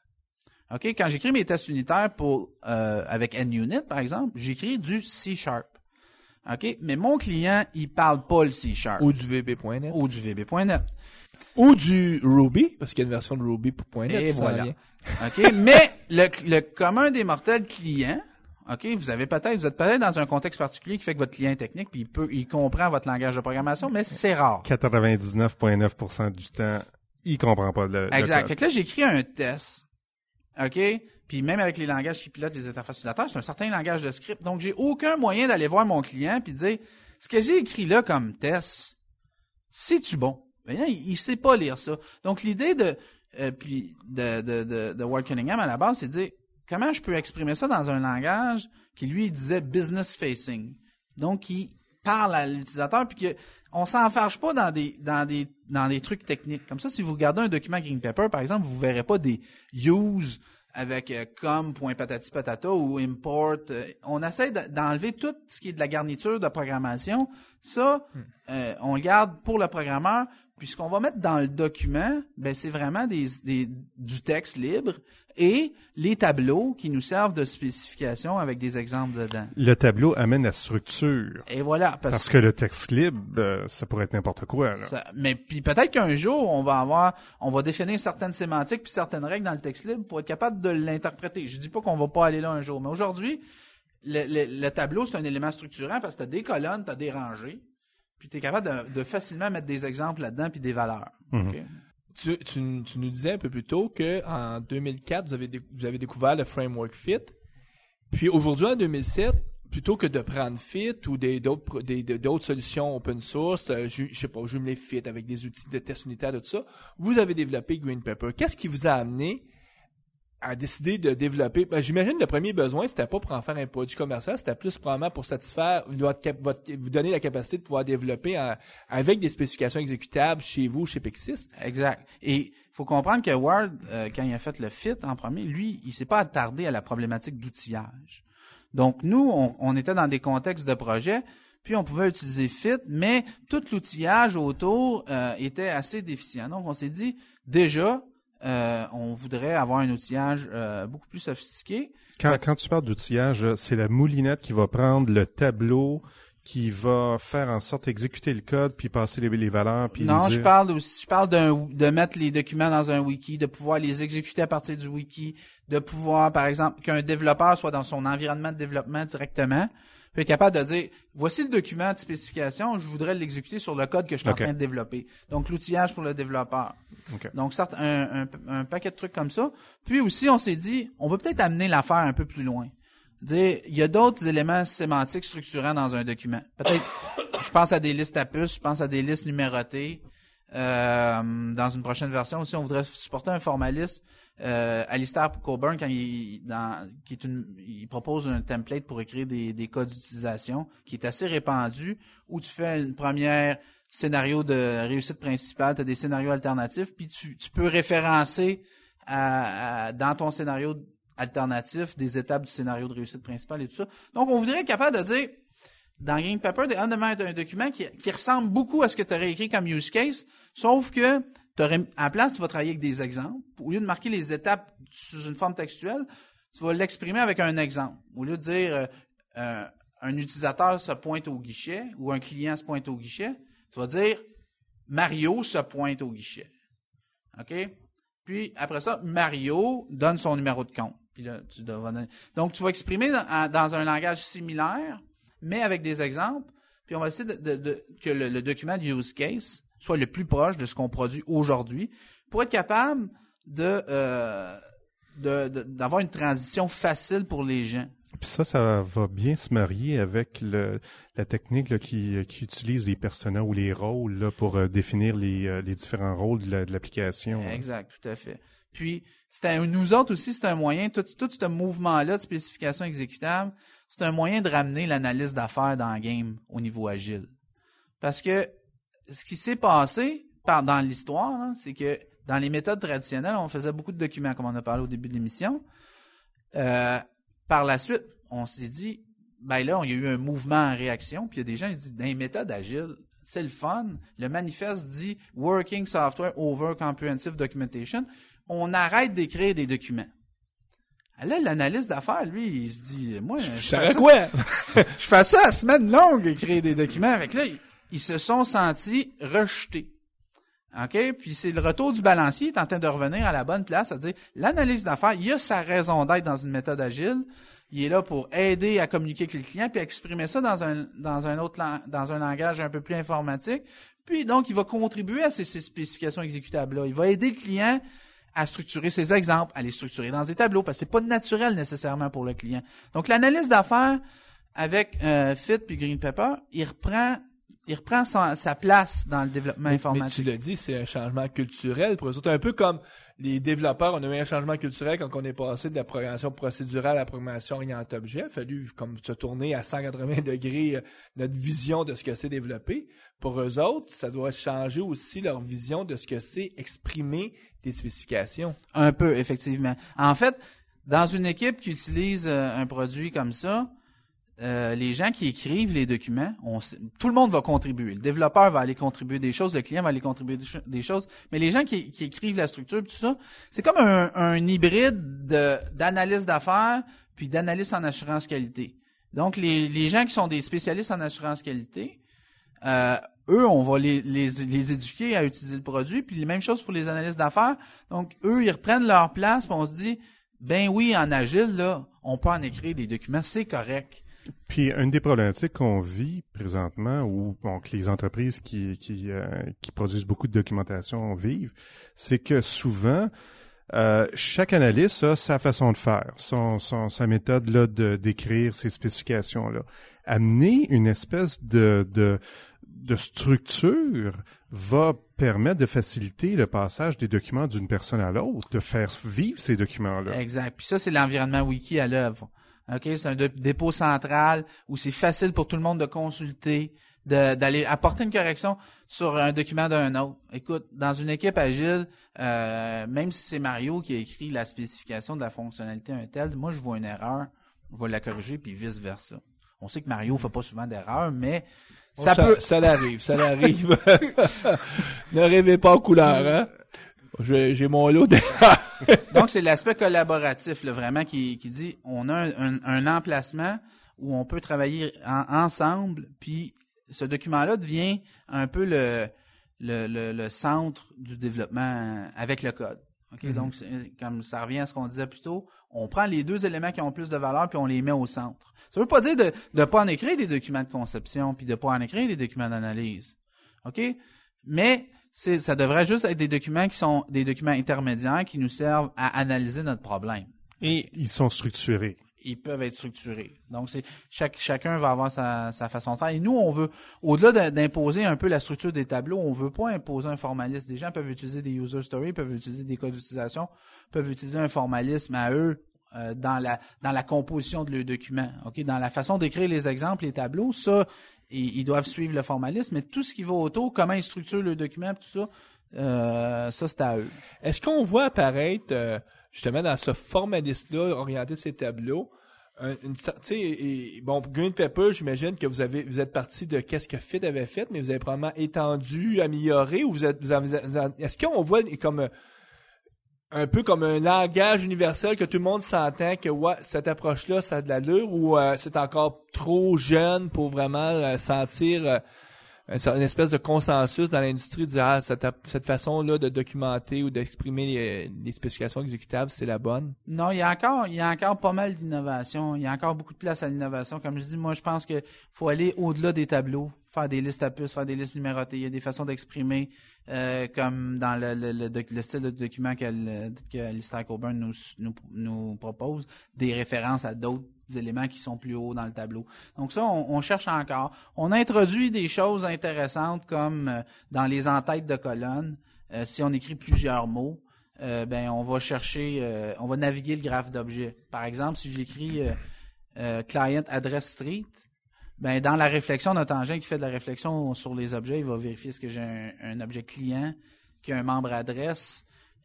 OK? Quand j'écris mes tests unitaires avec NUnit, par exemple, j'écris du C#. OK? Mais mon client, il parle pas le C#. Ou du VB.net. Ou du VB.net. Ou du Ruby, parce qu'il y a une version de Ruby pour .net. Et qui s'en voilà. vient. OK? Mais le commun des mortels client, OK? Vous êtes peut-être dans un contexte particulier qui fait que votre client est technique puis il comprend votre langage de programmation, mais c'est rare. 99,9% du temps, il comprend pas le Exact. code. Fait que là, j'écris un test. OK? Puis même avec les langages qui pilotent les interfaces utilisateurs, c'est un certain langage de script. Donc, j'ai aucun moyen d'aller voir mon client puis de dire, ce que j'ai écrit là comme test, c'est-tu bon? Ben, il sait pas lire ça. Donc, l'idée de Ward Cunningham à la base, c'est de dire, comment je peux exprimer ça dans un langage qui, lui, disait business facing. Donc, qui parle à l'utilisateur puis que on s'enfarge pas dans des trucs techniques. Comme ça, si vous regardez un document Green Paper, par exemple, vous verrez pas des use avec com.patati patata ou import. On essaie d'enlever tout ce qui est de la garniture de programmation. Ça, on le garde pour le programmeur. Puis ce qu'on va mettre dans le document, ben c'est vraiment du texte libre et les tableaux qui nous servent de spécification avec des exemples dedans. Le tableau amène la structure. Et voilà. Parce que le texte libre, ça pourrait être n'importe quoi. Là. Mais puis peut-être qu'un jour, on va définir certaines sémantiques puis certaines règles dans le texte libre pour être capable de l'interpréter. Je dis pas qu'on va pas aller là un jour, mais aujourd'hui, le tableau, c'est un élément structurant parce que tu as des colonnes, tu as des rangées. Puis tu es capable de facilement mettre des exemples là-dedans puis des valeurs. Mm-hmm. Okay? Tu nous disais un peu plus tôt que en 2004, vous avez découvert le framework Fit. Puis aujourd'hui, en 2007, plutôt que de prendre Fit ou d'autres solutions open source, je sais pas, jumeler Fit avec des outils de test unitaire, tout ça, vous avez développé Green Paper. Qu'est-ce qui vous a amené à décider de développer? Ben, j'imagine le premier besoin, c'était pas pour en faire un produit commercial, c'était plus probablement pour satisfaire, vous donner la capacité de pouvoir développer avec des spécifications exécutables chez vous, chez Pexsys. Exact. Et il faut comprendre que Ward, quand il a fait le Fit en premier, lui, il s'est pas attardé à la problématique d'outillage. Donc, nous, on était dans des contextes de projet, puis on pouvait utiliser Fit, mais tout l'outillage autour était assez déficient. Donc, on s'est dit, déjà, on voudrait avoir un outillage beaucoup plus sophistiqué. Quand tu parles d'outillage, c'est la moulinette qui va prendre le tableau, qui va faire en sorte d'exécuter le code, puis passer les valeurs, puis non, nous dire... je parle de mettre les documents dans un wiki, de pouvoir les exécuter à partir du wiki, de pouvoir, par exemple, qu'un développeur soit dans son environnement de développement directement, puis être capable de dire, voici le document de spécification, je voudrais l'exécuter sur le code que je suis en train de développer. Donc, l'outillage pour le développeur. Okay. Donc, certes, un paquet de trucs comme ça. Puis aussi, on s'est dit, on va peut-être amener l'affaire un peu plus loin. Dire, il y a d'autres éléments sémantiques structurants dans un document. Peut-être, je pense à des listes à puces, je pense à des listes numérotées. Dans une prochaine version aussi, on voudrait supporter un formaliste. Alistair Coburn, quand il propose un template pour écrire des codes d'utilisation qui est assez répandu, où tu fais une première scénario de réussite principale, tu as des scénarios alternatifs, puis tu peux référencer dans ton scénario alternatif des étapes du scénario de réussite principale et tout ça. Donc, on voudrait être capable de dire, dans Green Paper, de mettre un document qui ressemble beaucoup à ce que tu aurais écrit comme use case, sauf que à la place, tu vas travailler avec des exemples. Au lieu de marquer les étapes sous une forme textuelle, tu vas l'exprimer avec un exemple. Au lieu de dire un utilisateur se pointe au guichet ou un client se pointe au guichet, tu vas dire Mario se pointe au guichet. OK? Puis après ça, Mario donne son numéro de compte. Puis là, donc, tu vas exprimer dans un langage similaire, mais avec des exemples. Puis on va essayer que le document de use case soit le plus proche de ce qu'on produit aujourd'hui pour être capable d'avoir une transition facile pour les gens. Puis ça va bien se marier avec la technique là, qui utilise les personas ou les rôles là, pour définir les différents rôles de l'application. Exact, tout à fait. Puis, nous autres aussi, c'est un moyen, tout ce mouvement-là de spécification exécutable, c'est un moyen de ramener l'analyse d'affaires dans le game au niveau agile. Parce que ce qui s'est passé dans l'histoire, là, c'est que dans les méthodes traditionnelles, on faisait beaucoup de documents, comme on a parlé au début de l'émission. Par la suite, on s'est dit, ben là, il y a eu un mouvement en réaction, puis il y a des gens qui disent, dans les méthodes agiles, c'est le fun. Le manifeste dit « Working Software Over Comprehensive Documentation ». On arrête d'écrire des documents. Là, l'analyste d'affaires, lui, il se dit, moi, je Ça fait quoi? je fais ça à semaine longue, écrire des documents. Avec là, ils se sont sentis rejetés. OK? Puis c'est le retour du balancier, il est en train de revenir à la bonne place, c'est-à-dire, l'analyse d'affaires, il a sa raison d'être dans une méthode agile. Il est là pour aider à communiquer avec les clients, puis à exprimer ça dans un langage un peu plus informatique. Puis donc, il va contribuer à ces spécifications exécutables-là. Il va aider le client à structurer ses exemples, à les structurer dans des tableaux, parce que c'est pas naturel nécessairement pour le client. Donc, l'analyse d'affaires avec Fit puis Green Pepper, il reprend sa place dans le développement informatique. Mais tu l'as dit, c'est un changement culturel pour eux autres. Un peu comme les développeurs, on a eu un changement culturel quand on est passé de la programmation procédurale à la programmation orientée objet. Il a fallu comme se tourner à 180 degrés notre vision de ce que c'est développer. Pour eux autres, ça doit changer aussi leur vision de ce que c'est exprimer des spécifications. Un peu, effectivement. En fait, dans une équipe qui utilise un produit comme ça, les gens qui écrivent les documents, tout le monde va contribuer. Le développeur va aller contribuer des choses, le client va aller contribuer des choses, mais les gens qui écrivent la structure, tout ça, c'est comme un hybride d'analyse d'affaires puis d'analyse en assurance qualité. Donc, les gens qui sont des spécialistes en assurance qualité, eux, on va les éduquer à utiliser le produit, puis les mêmes choses pour les analystes d'affaires. Donc, eux, ils reprennent leur place, puis on se dit, ben oui, en agile, là, on peut en écrire des documents, c'est correct. Puis, une des problématiques qu'on vit présentement, ou que les entreprises qui produisent beaucoup de documentation vivent, c'est que souvent, chaque analyste a sa façon de faire, sa méthode là d'écrire ses spécifications là. Amener une espèce de structure va permettre de faciliter le passage des documents d'une personne à l'autre, de faire vivre ces documents-là. Exact. Puis ça, c'est l'environnement wiki à l'œuvre. OK, c'est un dépôt central où c'est facile pour tout le monde de consulter, d'aller apporter une correction sur un document d'un autre. Écoute, dans une équipe agile, même si c'est Mario qui a écrit la spécification de la fonctionnalité un tel, moi je vois une erreur, je vais la corriger puis vice versa. On sait que Mario fait pas souvent d'erreurs, mais ça l'arrive. Ne rêvez pas en couleur, hein? J'ai mon lot d'erreurs. Donc, c'est l'aspect collaboratif, là, vraiment, qui dit, on a un emplacement où on peut travailler ensemble, puis ce document-là devient un peu le centre du développement avec le code. Okay? Mm-hmm. Donc, comme ça revient à ce qu'on disait plus tôt, on prend les deux éléments qui ont plus de valeur puis on les met au centre. Ça veut pas dire de pas en écrire des documents de conception puis de pas en écrire des documents d'analyse. OK? Mais ça devrait juste être des documents qui sont des documents intermédiaires qui nous servent à analyser notre problème. Et ils sont structurés. Ils peuvent être structurés. Donc, chacun va avoir sa façon de faire. Et nous, on veut, au-delà d'imposer un peu la structure des tableaux, on veut pas imposer un formalisme. Des gens peuvent utiliser des user stories, peuvent utiliser des codes d'utilisation, peuvent utiliser un formalisme à eux dans la composition de leur document. OK? Dans la façon d'écrire les exemples, les tableaux, ça, ils doivent suivre le formalisme. Mais tout ce qui va autour, comment ils structurent le document, tout ça, ça, c'est à eux. Est-ce qu'on voit apparaître... justement, dans ce formalisme-là, orienter ces tableaux, Green Pepper, j'imagine que vous êtes parti de qu'est-ce que Fit avait fait, mais vous avez probablement étendu, amélioré, ou est-ce qu'on voit comme un peu comme un langage universel que tout le monde s'entend que cette approche-là, ça a de l'allure, ou c'est encore trop jeune pour vraiment sentir une espèce de consensus dans l'industrie de dire cette façon-là de documenter ou d'exprimer les spécifications exécutables, c'est la bonne? Non, il y a encore pas mal d'innovation. Il y a encore beaucoup de place à l'innovation. Comme je dis, moi, je pense que faut aller au-delà des tableaux, faire des listes à puces, faire des listes numérotées. Il y a des façons d'exprimer, comme dans le style de document que Alistair Coburn nous propose, des références à d'autres éléments qui sont plus hauts dans le tableau. Donc ça, on cherche encore. On introduit des choses intéressantes comme dans les entêtes de colonnes. Si on écrit plusieurs mots, on va chercher, on va naviguer le graphe d'objets. Par exemple, si j'écris client address street, dans la réflexion, notre engin qui fait de la réflexion sur les objets, il va vérifier est-ce que j'ai un objet client qui a un membre adresse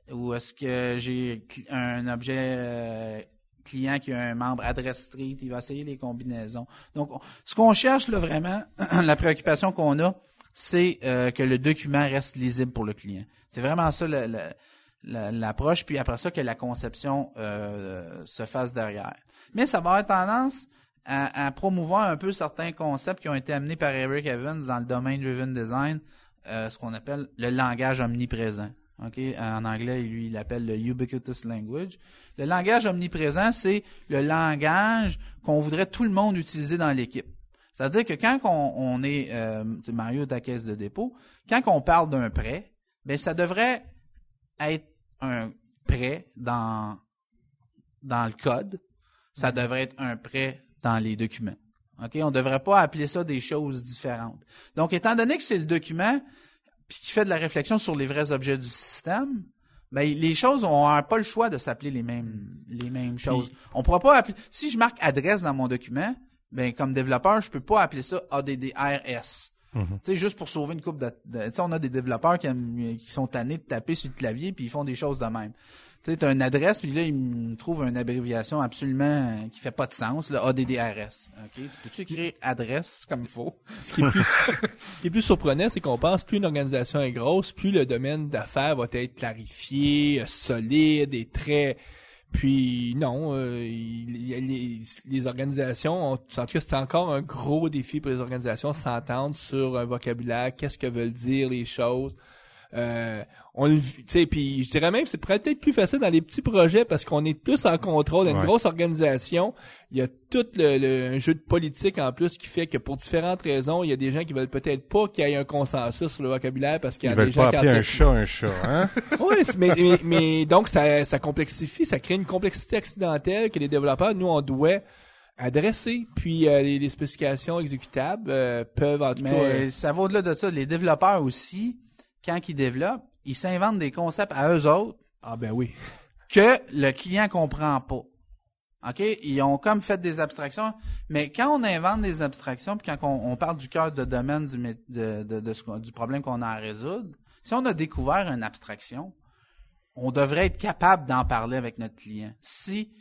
ou est-ce que j'ai un objet client qui a un membre adresse street, il va essayer les combinaisons. Donc, ce qu'on cherche là vraiment, la préoccupation qu'on a, c'est que le document reste lisible pour le client. C'est vraiment ça l'approche, puis après ça que la conception se fasse derrière. Mais ça va avoir tendance à promouvoir un peu certains concepts qui ont été amenés par Eric Evans dans le Domain Driven Design, ce qu'on appelle le langage omniprésent. Okay? En anglais, lui, il l'appelle le ubiquitous language. Le langage omniprésent, c'est le langage qu'on voudrait tout le monde utiliser dans l'équipe. C'est-à-dire que quand on est Mario de la caisse de dépôt, quand on parle d'un prêt, ben ça devrait être un prêt dans le code. Ça devrait être un prêt dans les documents. Okay? On ne devrait pas appeler ça des choses différentes. Donc, étant donné que c'est le document puis qui fait de la réflexion sur les vrais objets du système, ben les choses n'ont pas le choix de s'appeler les mêmes choses. On pourra pas appeler. Si je marque adresse dans mon document, ben comme développeur, je peux pas appeler ça ADDRS. Tu sais, juste pour sauver une coupe de tu sais, on a des développeurs qui sont tannés de taper sur le clavier puis ils font des choses de même. Tu sais, t'as une adresse puis là ils me trouvent une abréviation absolument qui fait pas de sens, le ADDRS. OK, tu peux-tu écrire adresse comme il faut? Ce qui est plus surprenant, c'est qu'on pense plus une organisation est grosse, plus le domaine d'affaires va être clarifié, solide et très. Puis non, les organisations, en tout cas, c'est encore un gros défi pour les organisations s'entendre sur un vocabulaire, qu'est-ce que veulent dire les choses. Tu sais, puis je dirais même c'est peut-être plus facile dans les petits projets parce qu'on est plus en contrôle d'une grosse organisation. Il y a tout un jeu de politique en plus qui fait que pour différentes raisons, il y a des gens qui veulent peut-être pas qu'il y ait un consensus sur le vocabulaire parce qu'il y a des gens qui veulent pas appeler un chat, hein? Oui, mais donc ça complexifie, ça crée une complexité accidentelle que les développeurs, nous, on doit adresser. Puis les spécifications exécutables peuvent en tout cas. Mais ça va au-delà de ça. Les développeurs aussi, quand ils développent, ils s'inventent des concepts à eux autres. Ah ben oui. Que le client comprend pas. OK? Ils ont comme fait des abstractions. Mais quand on invente des abstractions, puis quand on parle du cœur de domaine du problème qu'on a à résoudre, si on a découvert une abstraction, on devrait être capable d'en parler avec notre client. Si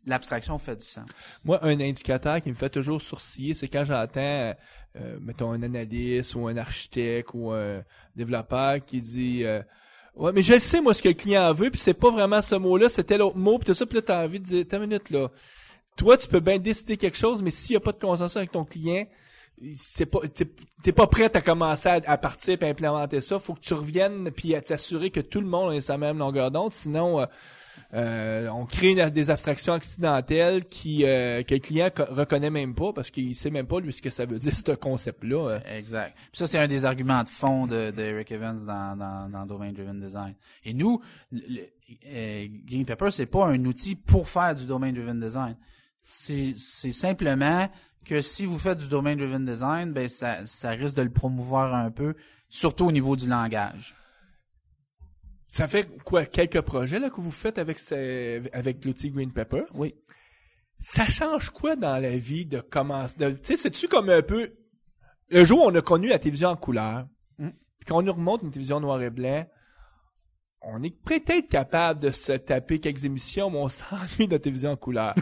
l'abstraction fait du sens. Moi, un indicateur qui me fait toujours sourciller, c'est quand j'entends, mettons, un analyste ou un architecte ou un développeur qui dit ouais, mais je le sais, moi, ce que le client veut, puis c'est pas vraiment ce mot-là, c'était l'autre mot, puis tout ça, puis là, t'as envie de dire, t'as une minute, là. Toi, tu peux bien décider quelque chose, mais s'il y a pas de consensus avec ton client, t'es pas prêt à commencer à partir et à implémenter ça. Faut que tu reviennes puis à t'assurer que tout le monde est sur la même longueur d'onde, sinon on crée des abstractions accidentelles que le client reconnaît même pas parce qu'il sait même pas lui ce que ça veut dire ce concept-là. Exact. Puis ça c'est un des arguments de fond de Eric Evans dans Domain Driven Design. Et nous, Green Pepper c'est pas un outil pour faire du Domain Driven Design. C'est simplement que si vous faites du Domain Driven Design, ben ça risque de le promouvoir un peu, surtout au niveau du langage. Ça fait quoi, quelques projets là que vous faites avec l'outil Green Pepper? Oui. Ça change quoi dans la vie de commencer? Tu sais, c'est-tu comme un peu le jour où on a connu la télévision en couleur, puis quand on nous remonte une télévision noir et blanc, on est peut-être capable de se taper quelques émissions, mais on s'ennuie de la télévision en couleur.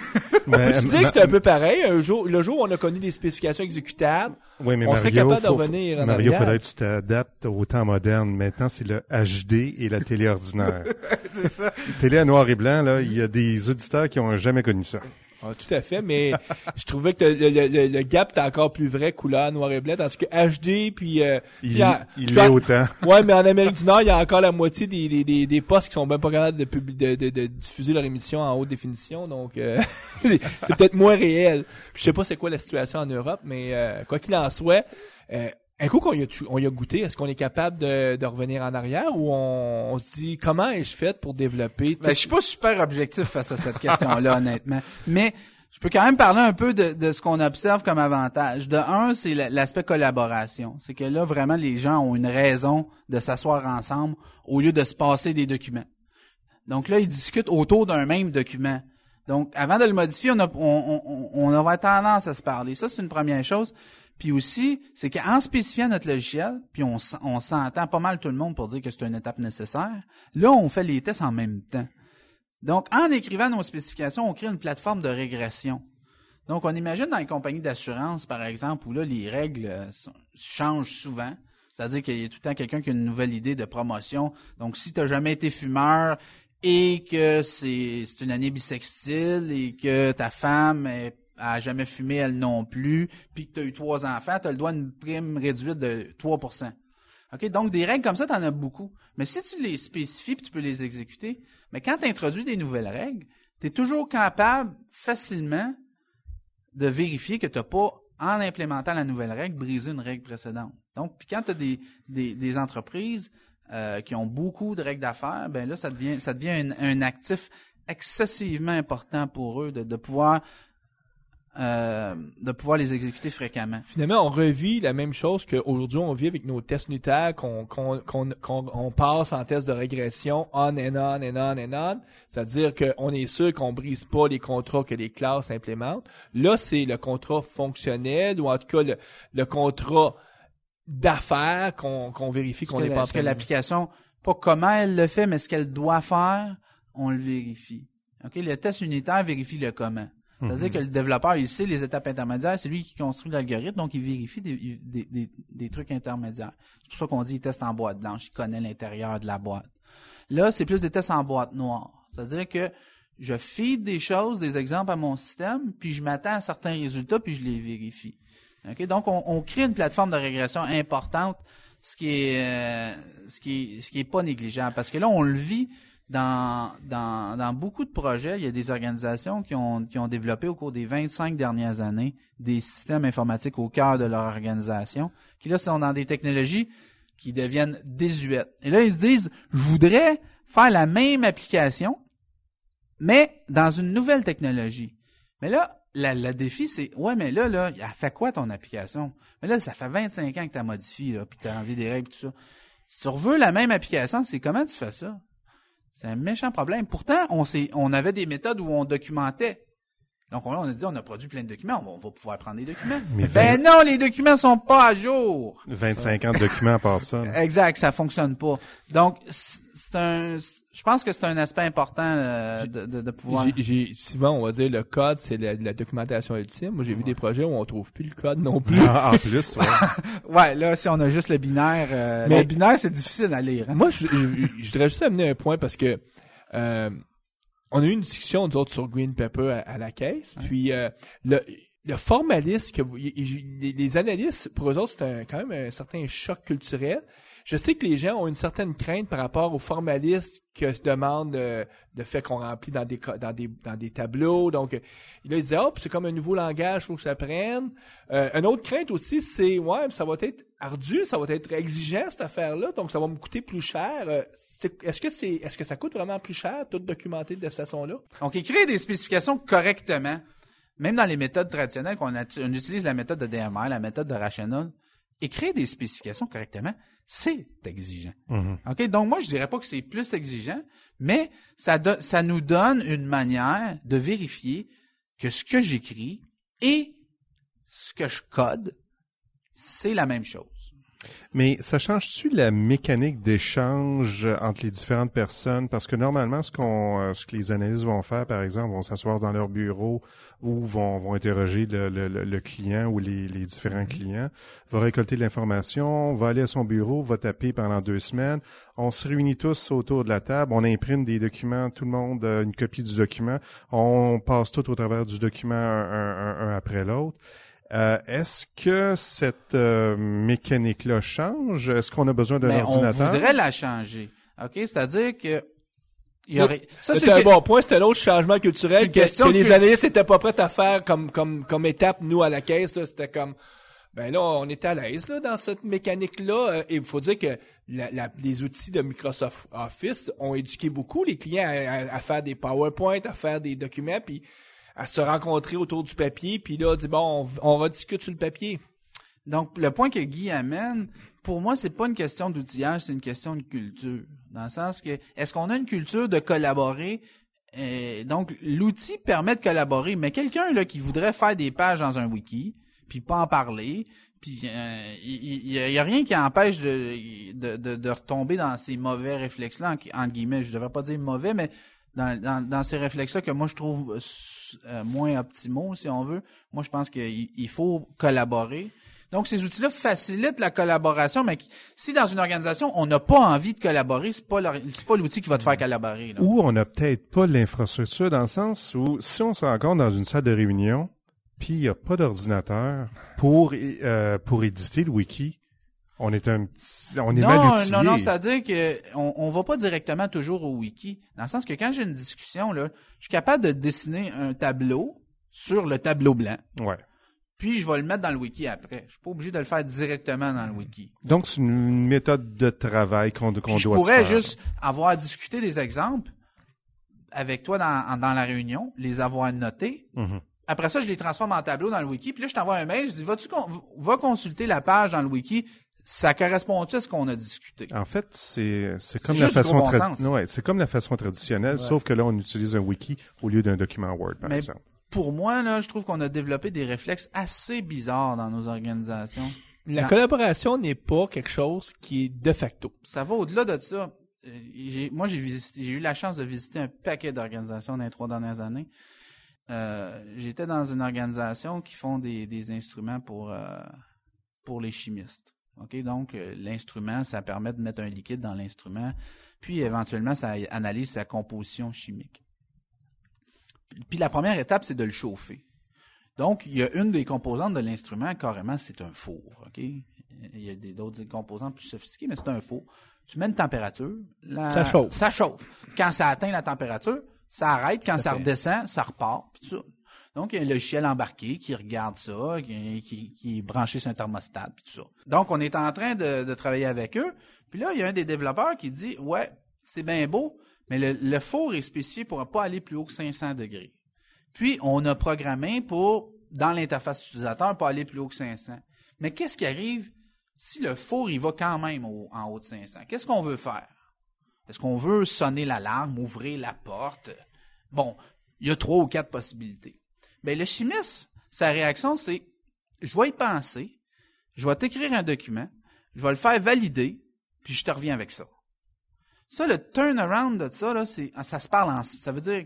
On peut-tu dire que c'est un peu pareil? Le jour où on a connu des spécifications exécutables, oui, mais on serait capable de revenir en Mario, arrière. Faudrait que tu t'adaptes au temps moderne. Maintenant, c'est le HD et la télé ordinaire. C'est ça. Télé à noir et blanc, là, il y a des auditeurs qui ont jamais connu ça. Ah, tout à fait, mais je trouvais que le gap était encore plus vrai, couleur noir et blanc, tandis que HD, puis... il est autant. Ouais, mais en Amérique du Nord, il y a encore la moitié des postes qui sont même pas capables de diffuser leur émission en haute définition, donc c'est peut-être moins réel. Je sais pas c'est quoi la situation en Europe, mais quoi qu'il en soit... un coup qu'on y a goûté, est-ce qu'on est capable de revenir en arrière ou on se dit comment ai-je fait pour développer Je suis pas super objectif face à cette question-là, honnêtement. Mais je peux quand même parler un peu de ce qu'on observe comme avantage. De un, c'est l'aspect collaboration. C'est que là, vraiment, les gens ont une raison de s'asseoir ensemble au lieu de se passer des documents. Donc là, ils discutent autour d'un même document. Donc, avant de le modifier, on avoir tendance à se parler. Ça, c'est une première chose. Puis aussi, c'est qu'en spécifiant notre logiciel, puis on s'entend pas mal tout le monde pour dire que c'est une étape nécessaire, là, on fait les tests en même temps. Donc, en écrivant nos spécifications, on crée une plateforme de régression. Donc, on imagine dans les compagnies d'assurance, par exemple, où là, les règles changent souvent. C'est-à-dire qu'il y a tout le temps quelqu'un qui a une nouvelle idée de promotion. Donc, si tu n'as jamais été fumeur et que c'est une année bissextile et que ta femme a jamais fumé elle non plus, puis que tu as eu 3 enfants, tu as le droit à une prime réduite de 3%. OK? Donc, des règles comme ça, tu en as beaucoup. Mais si tu les spécifies puis tu peux les exécuter, mais quand tu introduis des nouvelles règles, tu es toujours capable facilement de vérifier que tu n'as pas, en implémentant la nouvelle règle, brisé une règle précédente. Donc, puis quand tu as des entreprises qui ont beaucoup de règles d'affaires, ben là, ça devient un actif excessivement important pour eux de pouvoir les exécuter fréquemment. Finalement, on revit la même chose qu'aujourd'hui on vit avec nos tests unitaires qu'on passe en test de régression on and on and on and on. C'est-à-dire qu'on est sûr qu'on brise pas les contrats que les classes implémentent. Là, c'est le contrat fonctionnel ou en tout cas le contrat d'affaires qu'on vérifie qu'on n'est pas en train de... Est-ce que l'application, pas comment elle le fait, mais ce qu'elle doit faire, on le vérifie. OK? Le test unitaire vérifie le comment. C'est-à-dire que le développeur, il sait les étapes intermédiaires, c'est lui qui construit l'algorithme, donc il vérifie des trucs intermédiaires. C'est pour ça qu'on dit il teste en boîte blanche, il connaît l'intérieur de la boîte. Là, c'est plus des tests en boîte noire. C'est-à-dire que je feed des choses, des exemples à mon système, puis je m'attends à certains résultats, puis je les vérifie. Okay? Donc, on crée une plateforme de régression importante, ce qui est pas négligeable, parce que là, on le vit dans beaucoup de projets. Il y a des organisations qui ont développé au cours des 25 dernières années des systèmes informatiques au cœur de leur organisation, qui là sont dans des technologies qui deviennent désuètes. Et là, ils se disent, je voudrais faire la même application, mais dans une nouvelle technologie. Mais là, le défi, c'est, ouais, mais là, elle fait quoi ton application? Mais là, ça fait 25 ans que tu as modifié, là, puis tu as enlevé des règles, tout ça. Si tu veux la même application, c'est comment tu fais ça? C'est un méchant problème. Pourtant, on avait des méthodes où on documentait. Donc là, on a dit, on a produit plein de documents, on va pouvoir prendre des documents. Mais non, les documents sont pas à jour. 25 ans de documents à part ça. Exact, ça fonctionne pas. Donc, je pense que c'est un aspect important de pouvoir... Souvent, on va dire, le code, c'est la documentation ultime. Moi, j'ai vu des projets où on trouve plus le code non plus. Ah, en plus, ouais. Ouais, là, si on a juste le binaire, le binaire, c'est difficile à lire. Hein? Moi, je voudrais juste amener un point parce que on a eu une discussion, nous autres, sur Green Pepper à la caisse, puis le formalisme les analystes, pour eux autres, c'est quand même un certain choc culturel. Je sais que les gens ont une certaine crainte par rapport aux formalistes que se demande le fait qu'on remplit dans des tableaux. Donc, là, ils disaient, c'est comme un nouveau langage, faut que je l'apprenne. Une autre crainte aussi, c'est, ça va être ardu, ça va être exigeant, cette affaire-là, donc ça va me coûter plus cher. Est-ce que ça coûte vraiment plus cher, tout documenter de cette façon-là? Donc, écrire des spécifications correctement, même dans les méthodes traditionnelles, on utilise la méthode de DMR, la méthode de Rational, écrire des spécifications correctement, c'est exigeant. Mm-hmm. OK? Donc, moi, je dirais pas que c'est plus exigeant, mais ça nous donne une manière de vérifier que ce que j'écris et ce que je code, c'est la même chose. Mais ça change-tu la mécanique d'échange entre les différentes personnes? Parce que normalement, ce que les analystes vont faire, par exemple, vont s'asseoir dans leur bureau ou vont interroger le client ou les différents clients, va récolter de l'information, va aller à son bureau, va taper pendant 2 semaines. On se réunit tous autour de la table, on imprime des documents, tout le monde a une copie du document, on passe tout au travers du document un après l'autre. Est-ce que cette mécanique-là change? Est-ce qu'on a besoin d'un ordinateur? On voudrait la changer. OK? C'est-à-dire que c'est un bon point, c'est un autre changement culturel que les analystes n'étaient pas prêts à faire comme étape, nous, à la caisse. Là, c'était comme, là, on est à l'aise là dans cette mécanique-là. Et il faut dire que les outils de Microsoft Office ont éduqué beaucoup les clients à faire des PowerPoint, à faire des documents, puis à se rencontrer autour du papier, puis là, on rediscute sur le papier. Donc, le point que Guy amène, pour moi, c'est pas une question d'outillage, c'est une question de culture. Dans le sens que, est-ce qu'on a une culture de collaborer? Donc, l'outil permet de collaborer, mais quelqu'un là qui voudrait faire des pages dans un wiki, puis pas en parler, puis il y a rien qui empêche de retomber dans ces mauvais réflexes-là, entre guillemets. Je devrais pas dire mauvais, mais dans ces réflexes-là que moi je trouve moins optimaux, si on veut. Moi, je pense qu'il faut collaborer. Donc, ces outils-là facilitent la collaboration, mais si dans une organisation, on n'a pas envie de collaborer, c'est pas l'outil qui va te faire collaborer. Là. Ou on n'a peut-être pas l'infrastructure dans le sens où si on se rencontre dans une salle de réunion, puis il n'y a pas d'ordinateur pour éditer le wiki, on est mal outillé. Non, c'est-à-dire que on va pas directement toujours au wiki, dans le sens que quand j'ai une discussion, là, je suis capable de dessiner un tableau sur le tableau blanc. Ouais. Puis, je vais le mettre dans le wiki après. Je suis pas obligé de le faire directement dans le wiki. Donc, c'est une méthode de travail qu'on doit se faire. Je pourrais juste avoir discuté des exemples avec toi dans la réunion, les avoir notés. Mm-hmm. Après ça, je les transforme en tableau dans le wiki. Puis là, je t'envoie un mail. Je dis, va consulter la page dans le wiki. Ça correspond-tu à ce qu'on a discuté? En fait, c'est comme la façon c'est comme la façon traditionnelle, sauf que là, on utilise un wiki au lieu d'un document Word, par exemple. Pour moi, là, je trouve qu'on a développé des réflexes assez bizarres dans nos organisations. La collaboration n'est pas quelque chose qui est de facto. Ça va au-delà de ça. J'ai eu la chance de visiter un paquet d'organisations dans les 3 dernières années. J'étais dans une organisation qui font des instruments pour les chimistes. Okay? Donc, l'instrument, ça permet de mettre un liquide dans l'instrument, puis éventuellement, ça analyse sa composition chimique. Puis la première étape, c'est de le chauffer. Donc, il y a une des composantes de l'instrument, carrément, c'est un four. OK? Il y a d'autres composantes plus sophistiquées, mais c'est un four. Tu mets une température. Ça chauffe. Ça chauffe. Quand ça atteint la température, ça arrête. Quand ça redescend, ça repart. Puis tout ça. Donc, il y a un logiciel embarqué qui regarde ça, qui est branché sur un thermostat, puis tout ça. Donc, on est en train de travailler avec eux. Puis là, il y a un des développeurs qui dit, ouais, c'est bien beau, mais le four est spécifié pour ne pas aller plus haut que 500 degrés. Puis, on a programmé pour, dans l'interface utilisateur, pas aller plus haut que 500. Mais qu'est-ce qui arrive si le four, il va quand même en haut de 500? Qu'est-ce qu'on veut faire? Est-ce qu'on veut sonner l'alarme, ouvrir la porte? Bon, il y a 3 ou 4 possibilités. Bien, le chimiste, sa réaction, c'est, je vais y penser, je vais t'écrire un document, je vais le faire valider, puis je te reviens avec ça. Ça, le turnaround de ça, là, ça se parle ça veut dire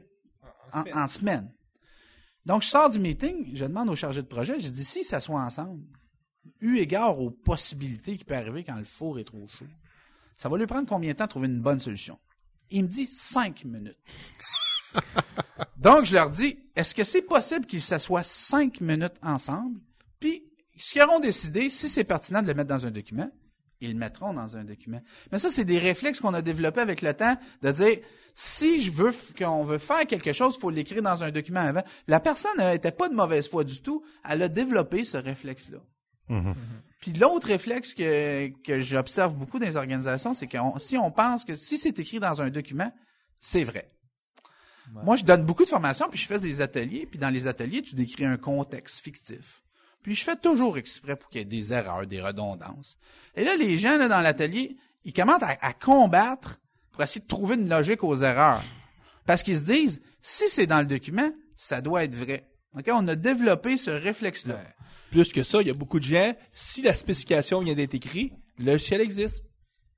en semaine. Donc, je sors du meeting, je demande au chargé de projet, je dis, si ça soit ensemble, eu égard aux possibilités qui peuvent arriver quand le four est trop chaud, ça va lui prendre combien de temps de trouver une bonne solution? Il me dit 5 minutes. Donc, je leur dis, est-ce que c'est possible qu'ils s'assoient 5 minutes ensemble? Puis, ce qu'ils auront décidé, si c'est pertinent de le mettre dans un document, ils le mettront dans un document. Mais ça, c'est des réflexes qu'on a développés avec le temps, de dire, si qu'on veut faire quelque chose, il faut l'écrire dans un document avant. La personne, elle n'était pas de mauvaise foi du tout, elle a développé ce réflexe-là. Mm-hmm. Puis l'autre réflexe que j'observe beaucoup dans les organisations, c'est que si on pense que si c'est écrit dans un document, c'est vrai. Ouais. Moi, je donne beaucoup de formations, puis je fais des ateliers, puis dans les ateliers, tu décris un contexte fictif. Puis je fais toujours exprès pour qu'il y ait des erreurs, des redondances. Et là, les gens là, dans l'atelier, ils commencent à combattre pour essayer de trouver une logique aux erreurs. Parce qu'ils se disent, si c'est dans le document, ça doit être vrai. Okay? On a développé ce réflexe-là. Ouais. Plus que ça, il y a beaucoup de gens, si la spécification vient d'être écrite, le logiciel existe.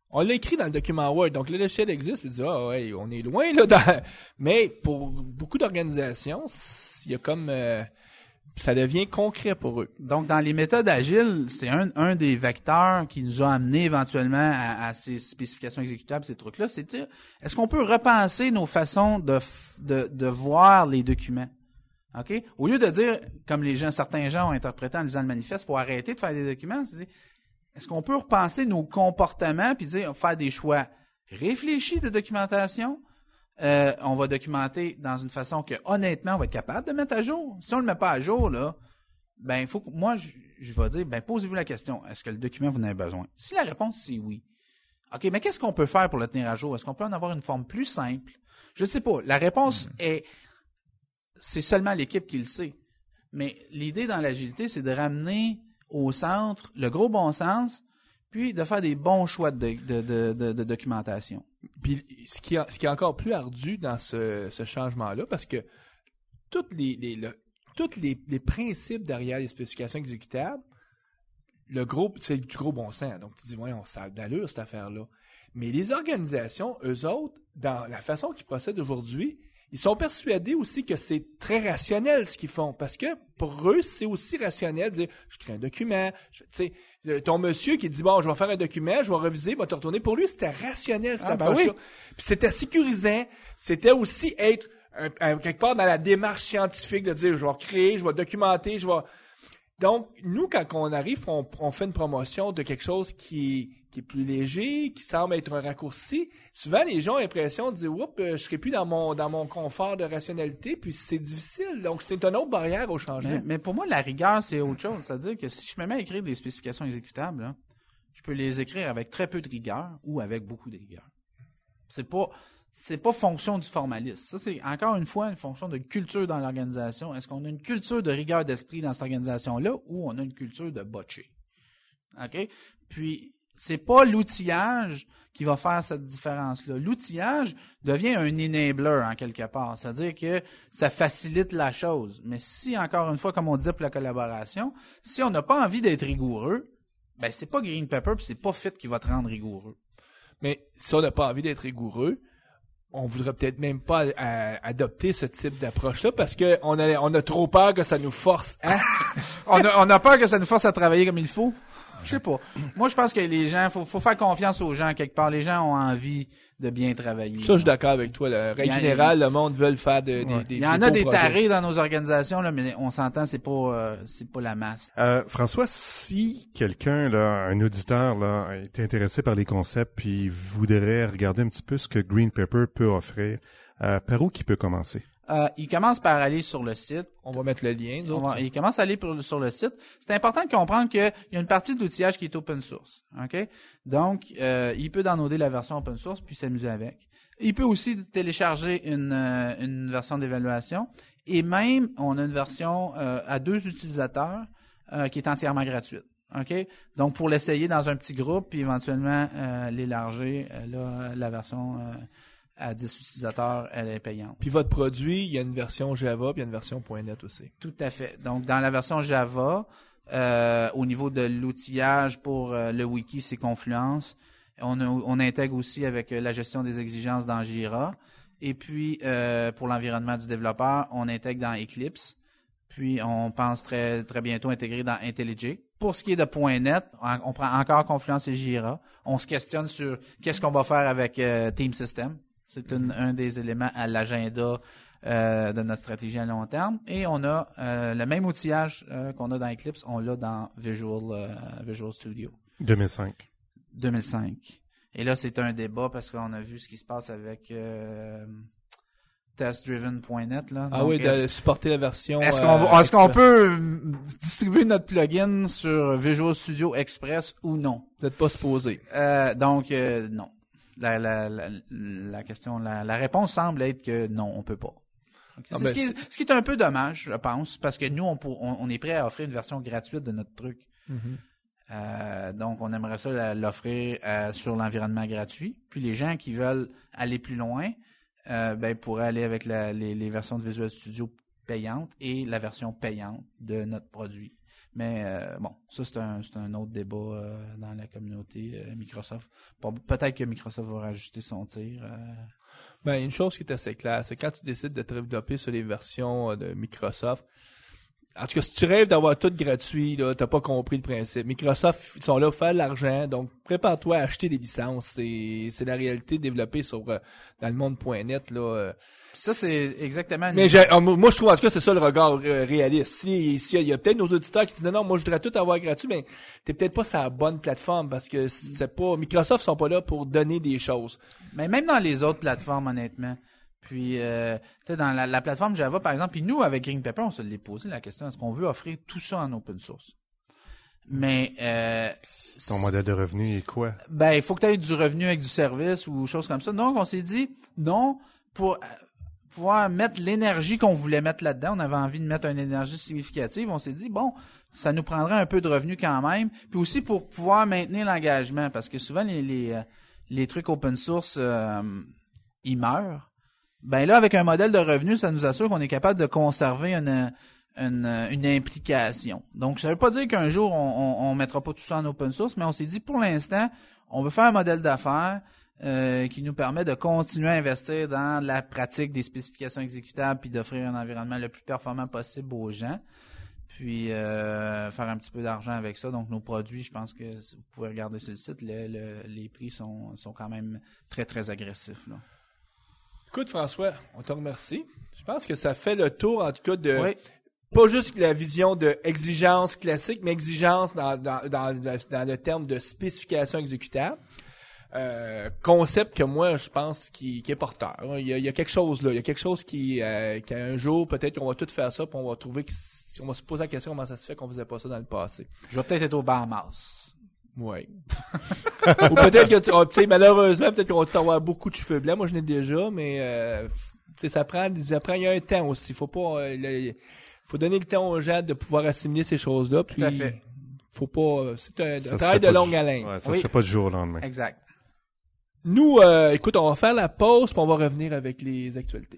On l'a écrit dans le document Word, donc le logiciel existe, puis on dit, ouais, on est loin, là. Mais pour beaucoup d'organisations, il y a comme... ça devient concret pour eux. Donc, dans les méthodes agiles, c'est un des vecteurs qui nous a amené éventuellement à ces spécifications exécutables, ces trucs-là, c'est de dire, est-ce qu'on peut repenser nos façons de voir les documents? OK? Au lieu de dire, comme certains gens ont interprété en lisant le manifeste, faut arrêter de faire des documents, c'est dire, est-ce qu'on peut repenser nos comportements puis dire, faire des choix réfléchis de documentation? On va documenter dans une façon que, honnêtement, on va être capable de mettre à jour. Si on le met pas à jour, là, ben, il faut que, moi, je vais dire, ben, posez-vous la question, est-ce que le document, vous en avez besoin? Si la réponse, c'est oui. OK, mais qu'est-ce qu'on peut faire pour le tenir à jour? Est-ce qu'on peut en avoir une forme plus simple? Je sais pas. La réponse c'est seulement l'équipe qui le sait. Mais l'idée dans l'agilité, c'est de ramener au centre le gros bon sens, puis de faire des bons choix de documentation. Puis ce qui est encore plus ardu dans ce changement-là, parce que tous les principes derrière les spécifications exécutables, c'est du gros bon sens. Donc tu dis, ouais, ça a d'allure cette affaire-là. Mais les organisations, eux autres, dans la façon qu'ils procèdent aujourd'hui, ils sont persuadés aussi que c'est très rationnel ce qu'ils font, parce que pour eux, c'est aussi rationnel de dire, je crée un document, tu sais, ton monsieur qui dit, bon, je vais faire un document, je vais reviser, va te retourner. Pour lui, c'était rationnel, cette approche-là. Oui. Puis c'était sécurisant, c'était aussi être quelque part dans la démarche scientifique de dire, je vais créer, je vais documenter, je vais... Donc, nous, quand on arrive, on fait une promotion de quelque chose qui est plus léger, qui semble être un raccourci. Souvent, les gens ont l'impression de dire, oups, je serai plus dans mon confort de rationalité, puis c'est difficile. Donc, c'est une autre barrière au changement. Mais pour moi, la rigueur, c'est autre chose. C'est-à-dire que si je me mets à écrire des spécifications exécutables, là, je peux les écrire avec très peu de rigueur ou avec beaucoup de rigueur. C'est pas fonction du formalisme. Ça, c'est encore une fois une fonction de culture dans l'organisation. Est-ce qu'on a une culture de rigueur d'esprit dans cette organisation-là ou on a une culture de botcher? OK? Puis, c'est pas l'outillage qui va faire cette différence-là. L'outillage devient un enabler en quelque part. C'est-à-dire que ça facilite la chose. Mais si, encore une fois, comme on dit pour la collaboration, si on n'a pas envie d'être rigoureux, ben, c'est pas Green Pepper puis c'est pas Fit qui va te rendre rigoureux. Mais si on n'a pas envie d'être rigoureux, on voudrait peut-être même pas adopter ce type d'approche-là parce que on a trop peur que ça nous force à... on a peur que ça nous force à travailler comme il faut. Je sais pas. Moi, je pense que les gens, faut faire confiance aux gens quelque part. Les gens ont envie de bien travailler. Ça, je suis d'accord avec toi. La règle générale, le monde veut faire des il y en a des tarés dans nos organisations, là, mais on s'entend, c'est pas la masse. François, si quelqu'un, là, un auditeur, là, est intéressé par les concepts puis voudrait regarder un petit peu ce que Green Pepper peut offrir, par où qu'il peut commencer? Il commence par aller sur le site. On va mettre le lien. Il commence à aller sur le site. C'est important de comprendre qu'il y a une partie de l'outillage qui est open source. OK? Donc, il peut downloader la version open source puis s'amuser avec. Il peut aussi télécharger une version d'évaluation. Et même, on a une version à 2 utilisateurs qui est entièrement gratuite. OK? Donc, pour l'essayer dans un petit groupe puis éventuellement l'élargir, la version... à 10 utilisateurs, elle est payante. Puis votre produit, il y a une version Java, puis il y a une version .NET aussi. Tout à fait. Donc, dans la version Java, au niveau de l'outillage pour le wiki, c'est Confluence. On intègre aussi avec la gestion des exigences dans Jira. Et puis, pour l'environnement du développeur, on intègre dans Eclipse. Puis, on pense très, très bientôt intégrer dans IntelliJ. Pour ce qui est de .NET, on prend encore Confluence et Jira. On se questionne sur qu'est-ce qu'on va faire avec Team System. C'est un des éléments à l'agenda de notre stratégie à long terme. Et on a le même outillage qu'on a dans Eclipse, on l'a dans Visual Studio. 2005. Et là, c'est un débat parce qu'on a vu ce qui se passe avec testdriven.net. Là. Ah donc, oui, de supporter la version... Est-ce qu'on peut distribuer notre plugin sur Visual Studio Express ou non? Vous n'êtes pas supposé. Donc, non. La question, la réponse semble être que non, on peut pas. Ce qui est un peu dommage, je pense, parce que nous, on est prêt à offrir une version gratuite de notre truc. Mm-hmm. Donc, on aimerait ça l'offrir sur l'environnement gratuit. Puis les gens qui veulent aller plus loin, pourraient aller avec les versions de Visual Studio payantes et la version payante de notre produit. Mais ça c'est un autre débat dans la communauté Microsoft. Peut-être que Microsoft va rajuster son tir. Une chose qui est assez claire, c'est quand tu décides de te développer sur les versions de Microsoft. En tout cas, si tu rêves d'avoir tout gratuit, là, t'as pas compris le principe. Microsoft, ils sont là pour faire de l'argent, donc prépare-toi à acheter des licences. C'est la réalité développée dans le monde .net là. Ça, c'est exactement... Mais moi, je trouve, en tout cas, c'est ça le regard réaliste. Si il y a peut-être nos auditeurs qui disent non, moi, je voudrais tout avoir gratuit, mais t'es peut-être pas sur la bonne plateforme parce que c'est pas... Microsoft sont pas là pour donner des choses. Mais même dans les autres plateformes, honnêtement. Puis, dans la plateforme Java, par exemple, puis nous, avec Green Pepper, on se l'est posé la question, est-ce qu'on veut offrir tout ça en open source? Mais ton modèle de revenu est quoi? Il faut que tu aies du revenu avec du service ou choses comme ça. Donc, on s'est dit, non, pour pouvoir mettre l'énergie qu'on voulait mettre là-dedans, on avait envie de mettre une énergie significative, on s'est dit, bon, ça nous prendrait un peu de revenus quand même, puis aussi pour pouvoir maintenir l'engagement, parce que souvent, les trucs open source, ils meurent. Là, avec un modèle de revenu, ça nous assure qu'on est capable de conserver une implication. Donc, ça veut pas dire qu'un jour, on mettra pas tout ça en open source, mais on s'est dit, pour l'instant, on veut faire un modèle d'affaires qui nous permet de continuer à investir dans la pratique des spécifications exécutables puis d'offrir un environnement le plus performant possible aux gens. Puis faire un petit peu d'argent avec ça. Donc nos produits, je pense que vous pouvez regarder sur le site, les prix sont quand même très, très agressifs, là. Écoute, François, on te remercie. Je pense que ça fait le tour, en tout cas, de Oui. pas juste la vision de exigence classique, mais exigence dans le terme de spécification exécutable. Concept que moi, je pense qui est porteur. Il y a quelque chose là. Il y a quelque chose qu'un jour, peut-être qu'on va tout faire ça, puis on va trouver on va se poser la question comment ça se fait qu'on faisait pas ça dans le passé. Je vais peut-être être au Bahamas. Oui. Ou peut-être que, tu sais, malheureusement, peut-être qu'on va avoir beaucoup de cheveux blancs. Moi, je n'ai déjà, mais tu sais, ça prend. Il y a un temps aussi. Faut pas. Faut donner le temps aux gens de pouvoir assimiler ces choses-là. Puis, Tout à fait. faut pas. C'est un Ça travail se fait de pas longue haleine. Ouais, ça Oui. se fait pas du jour au lendemain. Exact. Nous, écoute, on va faire la pause, puis on va revenir avec les actualités.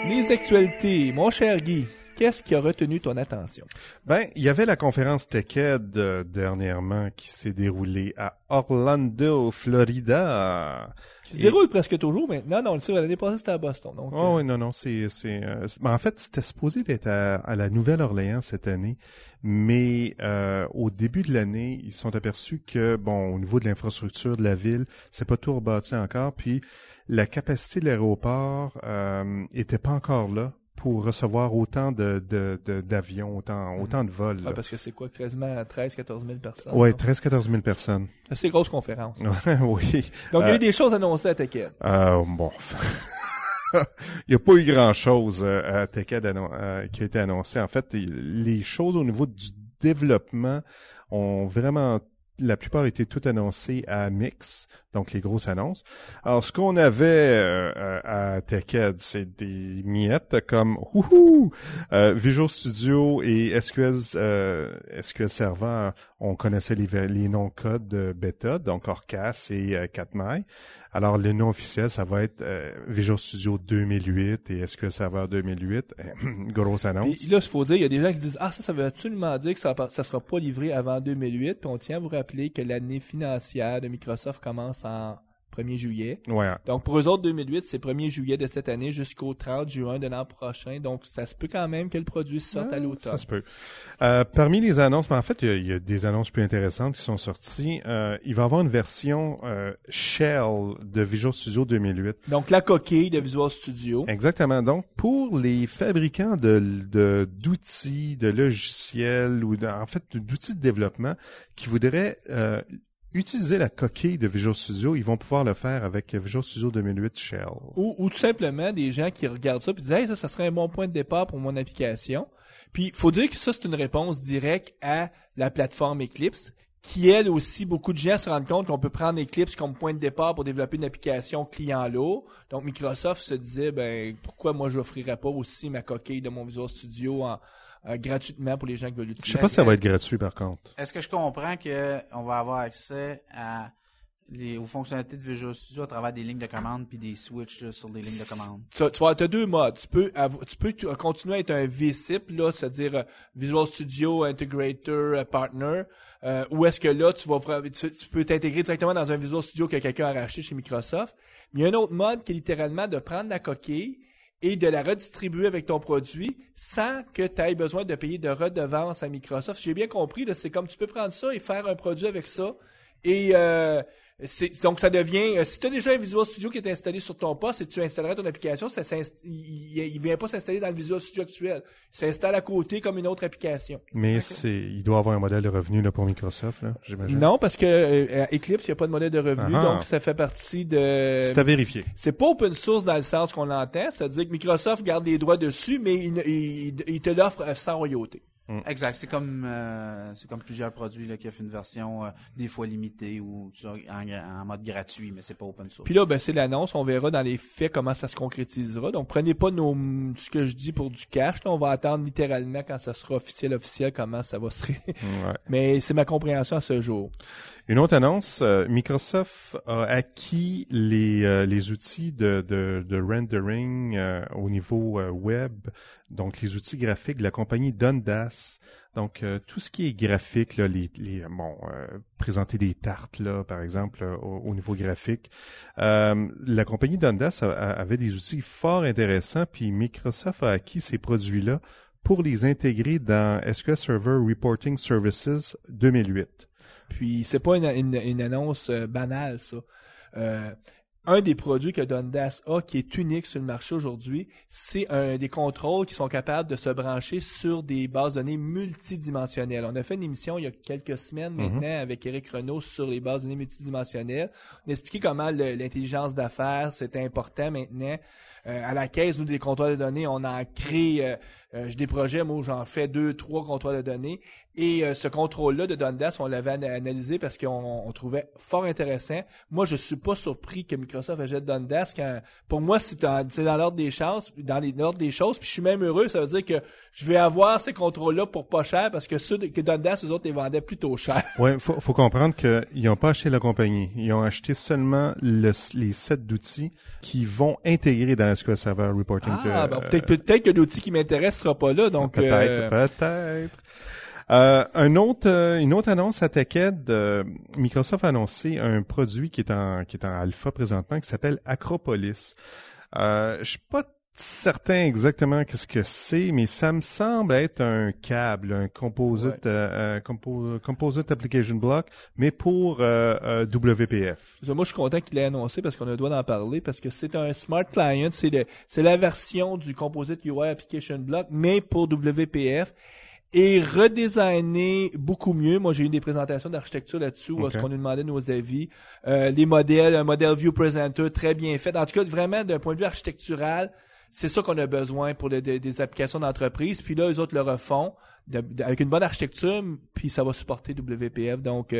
Les actualités, mon cher Guy, qu'est-ce qui a retenu ton attention? Ben, il y avait la conférence TechEd dernièrement qui s'est déroulée à Orlando, Florida. Qui se déroule presque toujours maintenant. Non, on le sait, l'année passée, c'était à Boston. Donc, Oh oui, non, ben, en fait, c'était supposé d'être à la Nouvelle-Orléans cette année, mais au début de l'année, ils se sont aperçus que, bon, au niveau de l'infrastructure de la ville, c'est pas tout rebâti encore, puis la capacité de l'aéroport était pas encore là pour recevoir autant d'avions, autant de vols. là. parce que c'est quoi, quasiment 13-14 000 personnes? Ouais, là? 13-14 000 personnes. C'est une grosse conférence. Oui. Donc, il y a eu des choses annoncées à TechEd. Bon. Il n'y a pas eu grand-chose à TechEd qui a été annoncé. En fait, les choses au niveau du développement ont vraiment... La plupart étaient toutes annoncées à Mix, donc les grosses annonces. Alors, ce qu'on avait à TechEd, c'est des miettes comme Visual Studio et SQL Server. On connaissait les noms codes de bêta, donc Orcas et Katmai. Alors, le nom officiel, ça va être Visual Studio 2008 et SQL Server 2008. Grosse annonce. Puis là, il faut dire, il y a des gens qui se disent « Ah, ça veut absolument dire que ça sera pas livré avant 2008. » Puis on tient à vous rappeler que l'année financière de Microsoft commence en 1er juillet. Ouais. Donc, pour eux autres, 2008, c'est 1er juillet de cette année jusqu'au 30 juin de l'an prochain. Donc, ça se peut quand même que le produit sorte à l'automne. Ça se peut. Parmi les annonces, mais en fait, il y a des annonces plus intéressantes qui sont sorties. Il va y avoir une version Shell de Visual Studio 2008. Donc, la coquille de Visual Studio. Exactement. Donc, pour les fabricants d'outils, de logiciels ou en fait d'outils de développement qui voudraient utiliser la coquille de Visual Studio, ils vont pouvoir le faire avec Visual Studio 2008 Shell. Ou tout simplement des gens qui regardent ça et disent « Hey, ça serait un bon point de départ pour mon application. » Puis, il faut dire que ça, c'est une réponse directe à la plateforme Eclipse, qui, elle aussi, beaucoup de gens se rendent compte qu'on peut prendre Eclipse comme point de départ pour développer une application client lourd. Donc, Microsoft se disait, ben, pourquoi moi, je n'offrirais pas aussi ma coquille de mon Visual Studio gratuitement pour les gens qui veulent Je l'utiliser. sais pas si ça va être gratuit, par contre. Est-ce que je comprends qu'on va avoir accès aux fonctionnalités de Visual Studio à travers des lignes de commande puis des switches là, sur des lignes de commande? Tu as deux modes. Tu peux continuer à être un VCIP, là, c'est-à-dire Visual Studio Integrator Partner, ou est-ce que là, tu peux t'intégrer directement dans un Visual Studio que quelqu'un a racheté chez Microsoft. Mais il y a un autre mode qui est littéralement de prendre la coquille et de la redistribuer avec ton produit sans que tu aies besoin de payer de redevance à Microsoft. Si j'ai bien compris, là, c'est comme tu peux prendre ça et faire un produit avec ça. Et donc ça devient, si tu as déjà un Visual Studio qui est installé sur ton poste et tu installerais ton application, il vient pas s'installer dans le Visual Studio actuel. Il s'installe à côté comme une autre application. Mais il doit avoir un modèle de revenu là, pour Microsoft, là, j'imagine. Non, parce que à Eclipse, il n'y a pas de modèle de revenu, donc ça fait partie de... C'est à vérifier. C'est pas open source dans le sens qu'on l'entend, c'est-à-dire que Microsoft garde les droits dessus, mais il te l'offre sans royauté. Exact. C'est comme plusieurs produits là, qui offrent une version des fois limitée ou en mode gratuit, mais c'est pas open source. Puis là, c'est l'annonce. On verra dans les faits comment ça se concrétisera. Donc, prenez pas ce que je dis pour du cash. Là, on va attendre littéralement quand ça sera officiel comment ça va se Mais c'est ma compréhension à ce jour. Une autre annonce, Microsoft a acquis les outils de rendering au niveau web, donc les outils graphiques de la compagnie Dundas. Donc tout ce qui est graphique, là, présenter des tartes là, par exemple, au niveau graphique. La compagnie Dundas avait des outils fort intéressants, puis Microsoft a acquis ces produits-là pour les intégrer dans SQL Server Reporting Services 2008. Puis c'est pas une annonce banale, ça. Un des produits que Dundas a qui est unique sur le marché aujourd'hui, c'est des contrôles qui sont capables de se brancher sur des bases de données multidimensionnelles. On a fait une émission il y a quelques semaines maintenant avec Éric Renaud sur les bases de données multidimensionnelles. On a expliqué comment l'intelligence d'affaires, c'est important maintenant. À la caisse, nous, des contrôles de données, on en crée, j'ai des projets, moi, où j'en fais 2-3 contrôles de données. Et ce contrôle-là de Dundas, on l'avait analysé parce qu'on trouvait fort intéressant. Moi, je suis pas surpris que Microsoft achète Dundas. Pour moi, c'est dans l'ordre des choses, l'ordre des choses. Puis je suis même heureux. Ça veut dire que je vais avoir ces contrôles-là pour pas cher parce que ceux que Dundas, eux autres, les vendaient plutôt cher. Ouais, faut comprendre qu'ils n'ont pas acheté la compagnie. Ils ont acheté seulement les sets d'outils qui vont intégrer dans SQL Server Reporting. Peut-être que l'outil qui m'intéresse sera pas là. Donc peut-être. Une autre annonce à TechEd, Microsoft a annoncé un produit qui est en alpha présentement qui s'appelle Acropolis. Je suis pas certain exactement qu'est-ce que c'est, mais ça me semble être un câble, un composite application block, mais pour WPF. Moi, je suis content qu'il l'ait annoncé parce qu'on a le droit d'en parler parce que c'est un smart client, c'est la version du composite UI application block, mais pour WPF. Et redesigné beaucoup mieux. Moi, j'ai eu des présentations d'architecture là-dessus où est-ce qu'on nous demandait nos avis. Les modèles, un modèle View Presenter très bien fait. En tout cas, vraiment, d'un point de vue architectural, c'est ça qu'on a besoin pour des applications d'entreprise. Puis là, eux autres le refont avec une bonne architecture, puis ça va supporter WPF. Donc,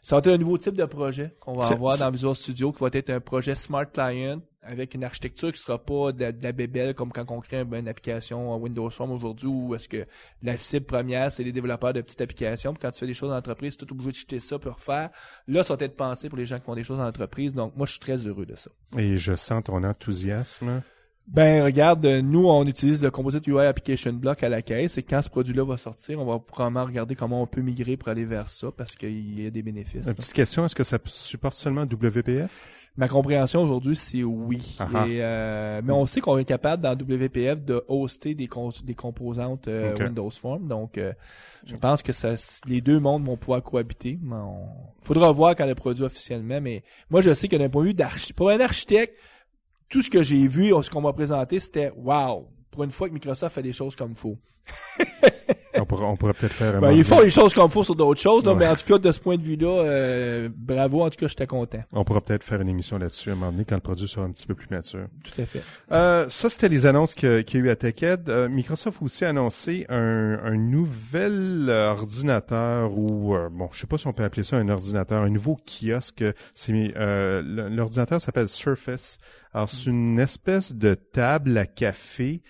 ça va être un nouveau type de projet qu'on va avoir dans Visual Studio, qui va être un projet Smart Client avec une architecture qui sera pas de la bébelle comme quand on crée une application Windows Form aujourd'hui où est-ce que la cible première, c'est les développeurs de petites applications. Puis quand tu fais des choses en entreprise, tu es obligé de jeter ça pour refaire. Là, ça va être pensé pour les gens qui font des choses en entreprise. Donc, moi, je suis très heureux de ça. Et je sens ton enthousiasme. Regarde, nous, on utilise le Composite UI Application Block à la caisse et quand ce produit-là va sortir, on va probablement regarder comment on peut migrer pour aller vers ça parce qu'il y a des bénéfices. Une petite question, est-ce que ça supporte seulement WPF? Ma compréhension aujourd'hui, c'est oui. Mais on sait qu'on est capable dans WPF de hoster des composantes Windows Form. Donc, je pense que les deux mondes vont pouvoir cohabiter. Faudra voir quand le produit officiellement. Mais moi, je sais que d'un point de vue pour un architecte, tout ce que j'ai vu, ce qu'on m'a présenté, c'était wow. Pour une fois que Microsoft fait des choses comme il faut. On pourrait peut-être faire ils font les choses comme il faut sur d'autres choses, là, mais en tout cas, de ce point de vue-là, bravo, en tout cas, j'étais content. On pourra peut-être faire une émission là-dessus à un moment donné quand le produit sera un petit peu plus mature. Tout à fait. Ça, c'était les annonces qu'il y a eu à TechEd. Microsoft a aussi annoncé un nouvel ordinateur ou, je sais pas si on peut appeler ça un ordinateur, un nouveau kiosque. L'ordinateur s'appelle Surface. Alors, c'est une espèce de table à café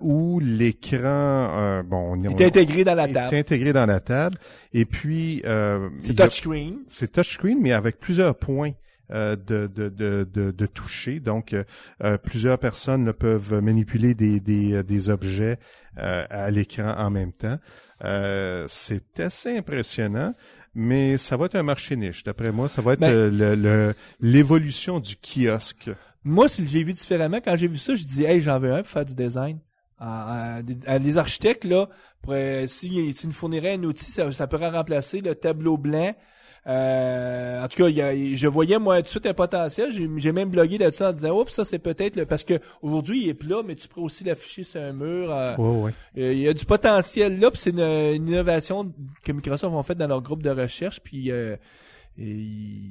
où l'écran, est intégré dans la table. Est intégré dans la table. Et puis, c'est touchscreen. C'est touchscreen, mais avec plusieurs points de toucher. Donc, plusieurs personnes peuvent manipuler des objets à l'écran en même temps. C'est assez impressionnant. Mais ça va être un marché niche. D'après moi, ça va être l'évolution du kiosque. Moi, si j'ai vu différemment, quand j'ai vu ça, je dis, hey, j'en veux un pour faire du design. Les architectes, là, s'ils nous fourniraient un outil, ça pourrait remplacer le tableau blanc. En tout cas, je voyais, moi, tout de suite un potentiel. J'ai même blogué là-dessus en disant, oups, ça, c'est peut-être parce que aujourd'hui, il est plat, mais tu peux aussi l'afficher sur un mur. Il y a du potentiel là, puis c'est une innovation que Microsoft ont fait dans leur groupe de recherche, puis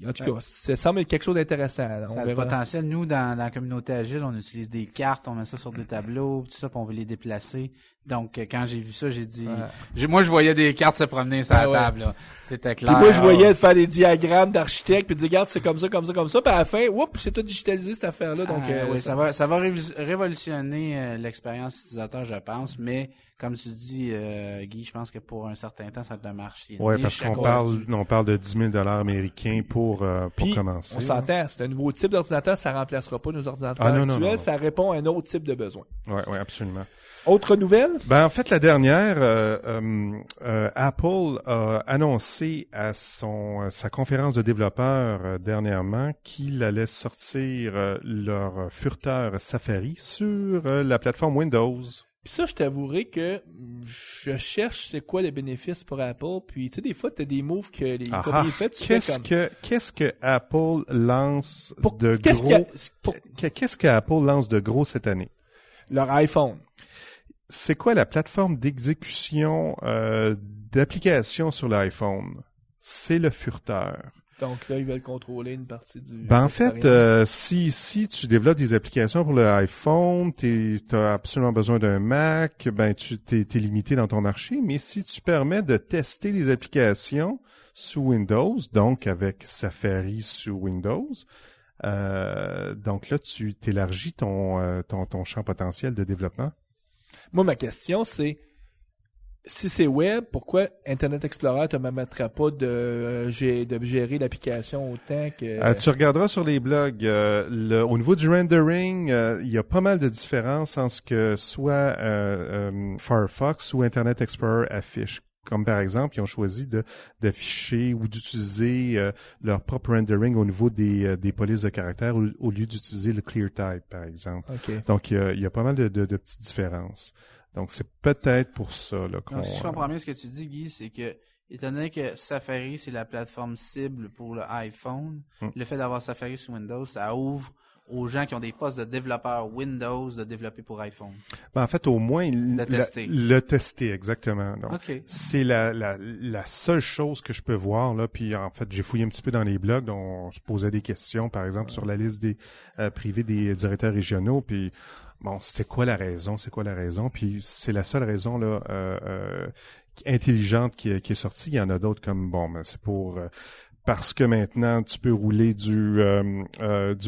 en tout cas, ça semble être quelque chose d'intéressant. Ça a du potentiel. Nous, dans la communauté agile, on utilise des cartes, on met ça sur des tableaux, tout ça, puis on veut les déplacer Donc, quand j'ai vu ça, j'ai dit... Moi, je voyais des cartes se promener sur la table, là. C'était clair. Puis moi, je voyais faire des diagrammes d'architectes, puis dire, regarde, c'est comme ça, comme ça, comme ça. Puis à la fin, c'est tout digitalisé, cette affaire-là. Donc, oui, ça va révolutionner l'expérience utilisateur, je pense. Mais, comme tu dis, Guy, je pense que pour un certain temps, ça te marche. Oui, parce qu'on parle de 10 000 $ américains pour commencer. On s'entend, c'est un nouveau type d'ordinateur, ça remplacera pas nos ordinateurs actuels. Non. Ça répond à un autre type de besoin. Oui, absolument. Autre nouvelle? Ben en fait, la dernière, Apple a annoncé à sa conférence de développeurs dernièrement qu'il allait sortir leur furteur Safari sur la plateforme Windows. Puis ça, je t'avouerai que je cherche c'est quoi les bénéfices pour Apple. Puis tu sais, des fois, tu as des moves que les compagnies font. Qu'est-ce que Apple lance de gros? Qu'est-ce que Apple lance de gros cette année? Leur iPhone. C'est quoi la plateforme d'exécution d'application sur l'iPhone? C'est le furteur. Donc là, ils veulent contrôler une partie du... Ben en fait, si tu développes des applications pour le iPhone, t'as absolument besoin d'un Mac, ben t'es limité dans ton marché. Mais si tu permets de tester les applications sous Windows, donc avec Safari sous Windows, donc là tu t'élargis ton champ potentiel de développement. Moi, ma question, c'est, si c'est web, pourquoi Internet Explorer ne te permettra pas de gérer l'application autant que... Tu regarderas sur les blogs, au niveau du rendering, il y a pas mal de différences en ce que soit Firefox ou Internet Explorer affiche. Comme par exemple, ils ont choisi d'afficher ou d'utiliser leur propre rendering au niveau des polices de caractère au lieu d'utiliser le ClearType, par exemple. Okay. Donc, il y a pas mal de petites différences. Donc, c'est peut-être pour ça là, donc, si je comprends bien ce que tu dis, Guy, c'est que, étant donné que Safari, c'est la plateforme cible pour le iPhone, le fait d'avoir Safari sur Windows, ça ouvre aux gens qui ont des postes de développeurs Windows de développer pour iPhone. Ben, en fait, au moins, le tester, exactement. Donc, okay. C'est la seule chose que je peux voir, là. Puis, en fait, j'ai fouillé un petit peu dans les blogs, dont on se posait des questions, par exemple, sur la liste des privés des directeurs régionaux. Puis, bon, c'est quoi la raison? Puis, c'est la seule raison, là, intelligente qui est sortie. Il y en a d'autres comme, bon, ben, c'est pour... parce que maintenant, tu peux rouler du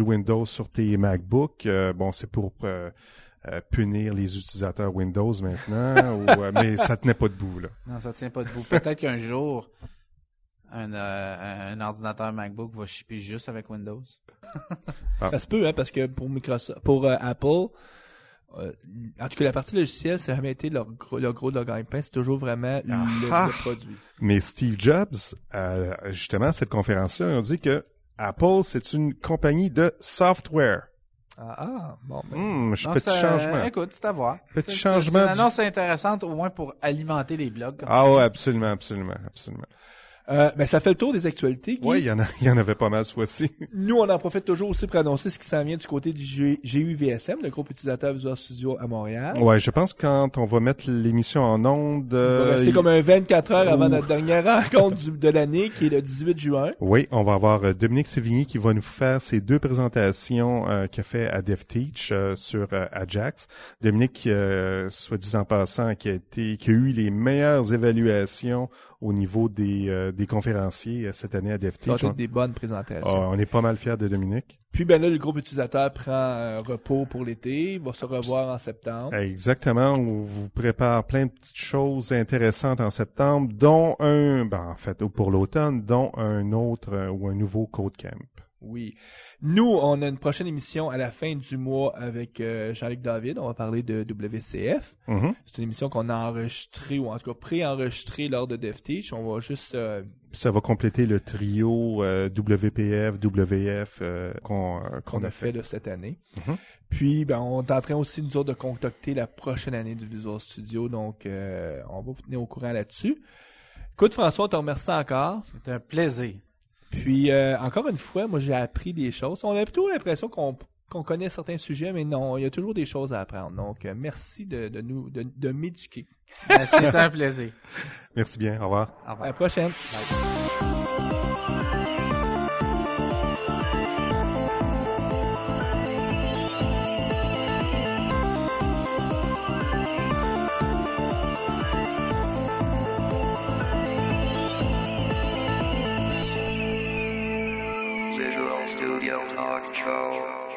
Windows sur tes MacBooks. Bon, c'est pour punir les utilisateurs Windows maintenant, mais ça tenait pas debout, là. Non, ça tient pas debout. Peut-être qu'un jour, un ordinateur MacBook va shipper juste avec Windows. Ça se peut, hein, parce que pour Apple, en tout cas, la partie logicielle, ça n'a jamais été leur gros de leur gagne-pain. C'est toujours vraiment le produit. Mais Steve Jobs, justement, à cette conférence-là, ils ont dit que Apple, c'est une compagnie de software. Bon. Petit changement. Écoute, c'est à voir. Petit changement. C'est une annonce intéressante, au moins pour alimenter les blogs. Ouais, absolument. Ben, ça fait le tour des actualités, Guy. Oui, il y en avait pas mal ce fois-ci. Nous, on en profite toujours aussi pour annoncer ce qui s'en vient du côté du GUVSM, le groupe utilisateur Visual Studio à Montréal. Ouais, je pense que quand on va mettre l'émission en onde... il va rester comme un 24 heures avant notre dernière rencontre de l'année, qui est le 18 juin. Oui, on va avoir Dominique Sévigny qui va nous faire ses 2 présentations qu'il a fait à DevTeach sur Ajax. Dominique, soit dit en passant, qui a eu les meilleures évaluations au niveau des conférenciers cette année à DevTeach. Ça a été des bonnes présentations. On est pas mal fiers de Dominique. Puis ben là, le groupe utilisateur prend repos pour l'été. Il va se revoir en septembre. Exactement. On vous prépare plein de petites choses intéressantes en septembre, dont en fait, pour l'automne, dont un autre ou un nouveau Code Camp. Oui. Nous, on a une prochaine émission à la fin du mois avec Jean-Luc David. On va parler de WCF. Mm-hmm. C'est une émission qu'on a enregistrée, ou en tout cas pré-enregistrée lors de DevTeach. On va juste... ça va compléter le trio WPF, WF qu'on a fait de cette année. Mm-hmm. Puis, ben, on est en train aussi, nous autres, de concocter la prochaine année du Visual Studio. Donc, on va vous tenir au courant là-dessus. Écoute, François, on te remercie encore. C'est un plaisir. Puis, encore une fois, moi, j'ai appris des choses. On a plutôt l'impression qu'on connaît certains sujets, mais non, il y a toujours des choses à apprendre. Donc, merci de m'éduquer. C'est un plaisir. Merci bien. Au revoir. À la prochaine. Bye. Visual Studio Talk Show.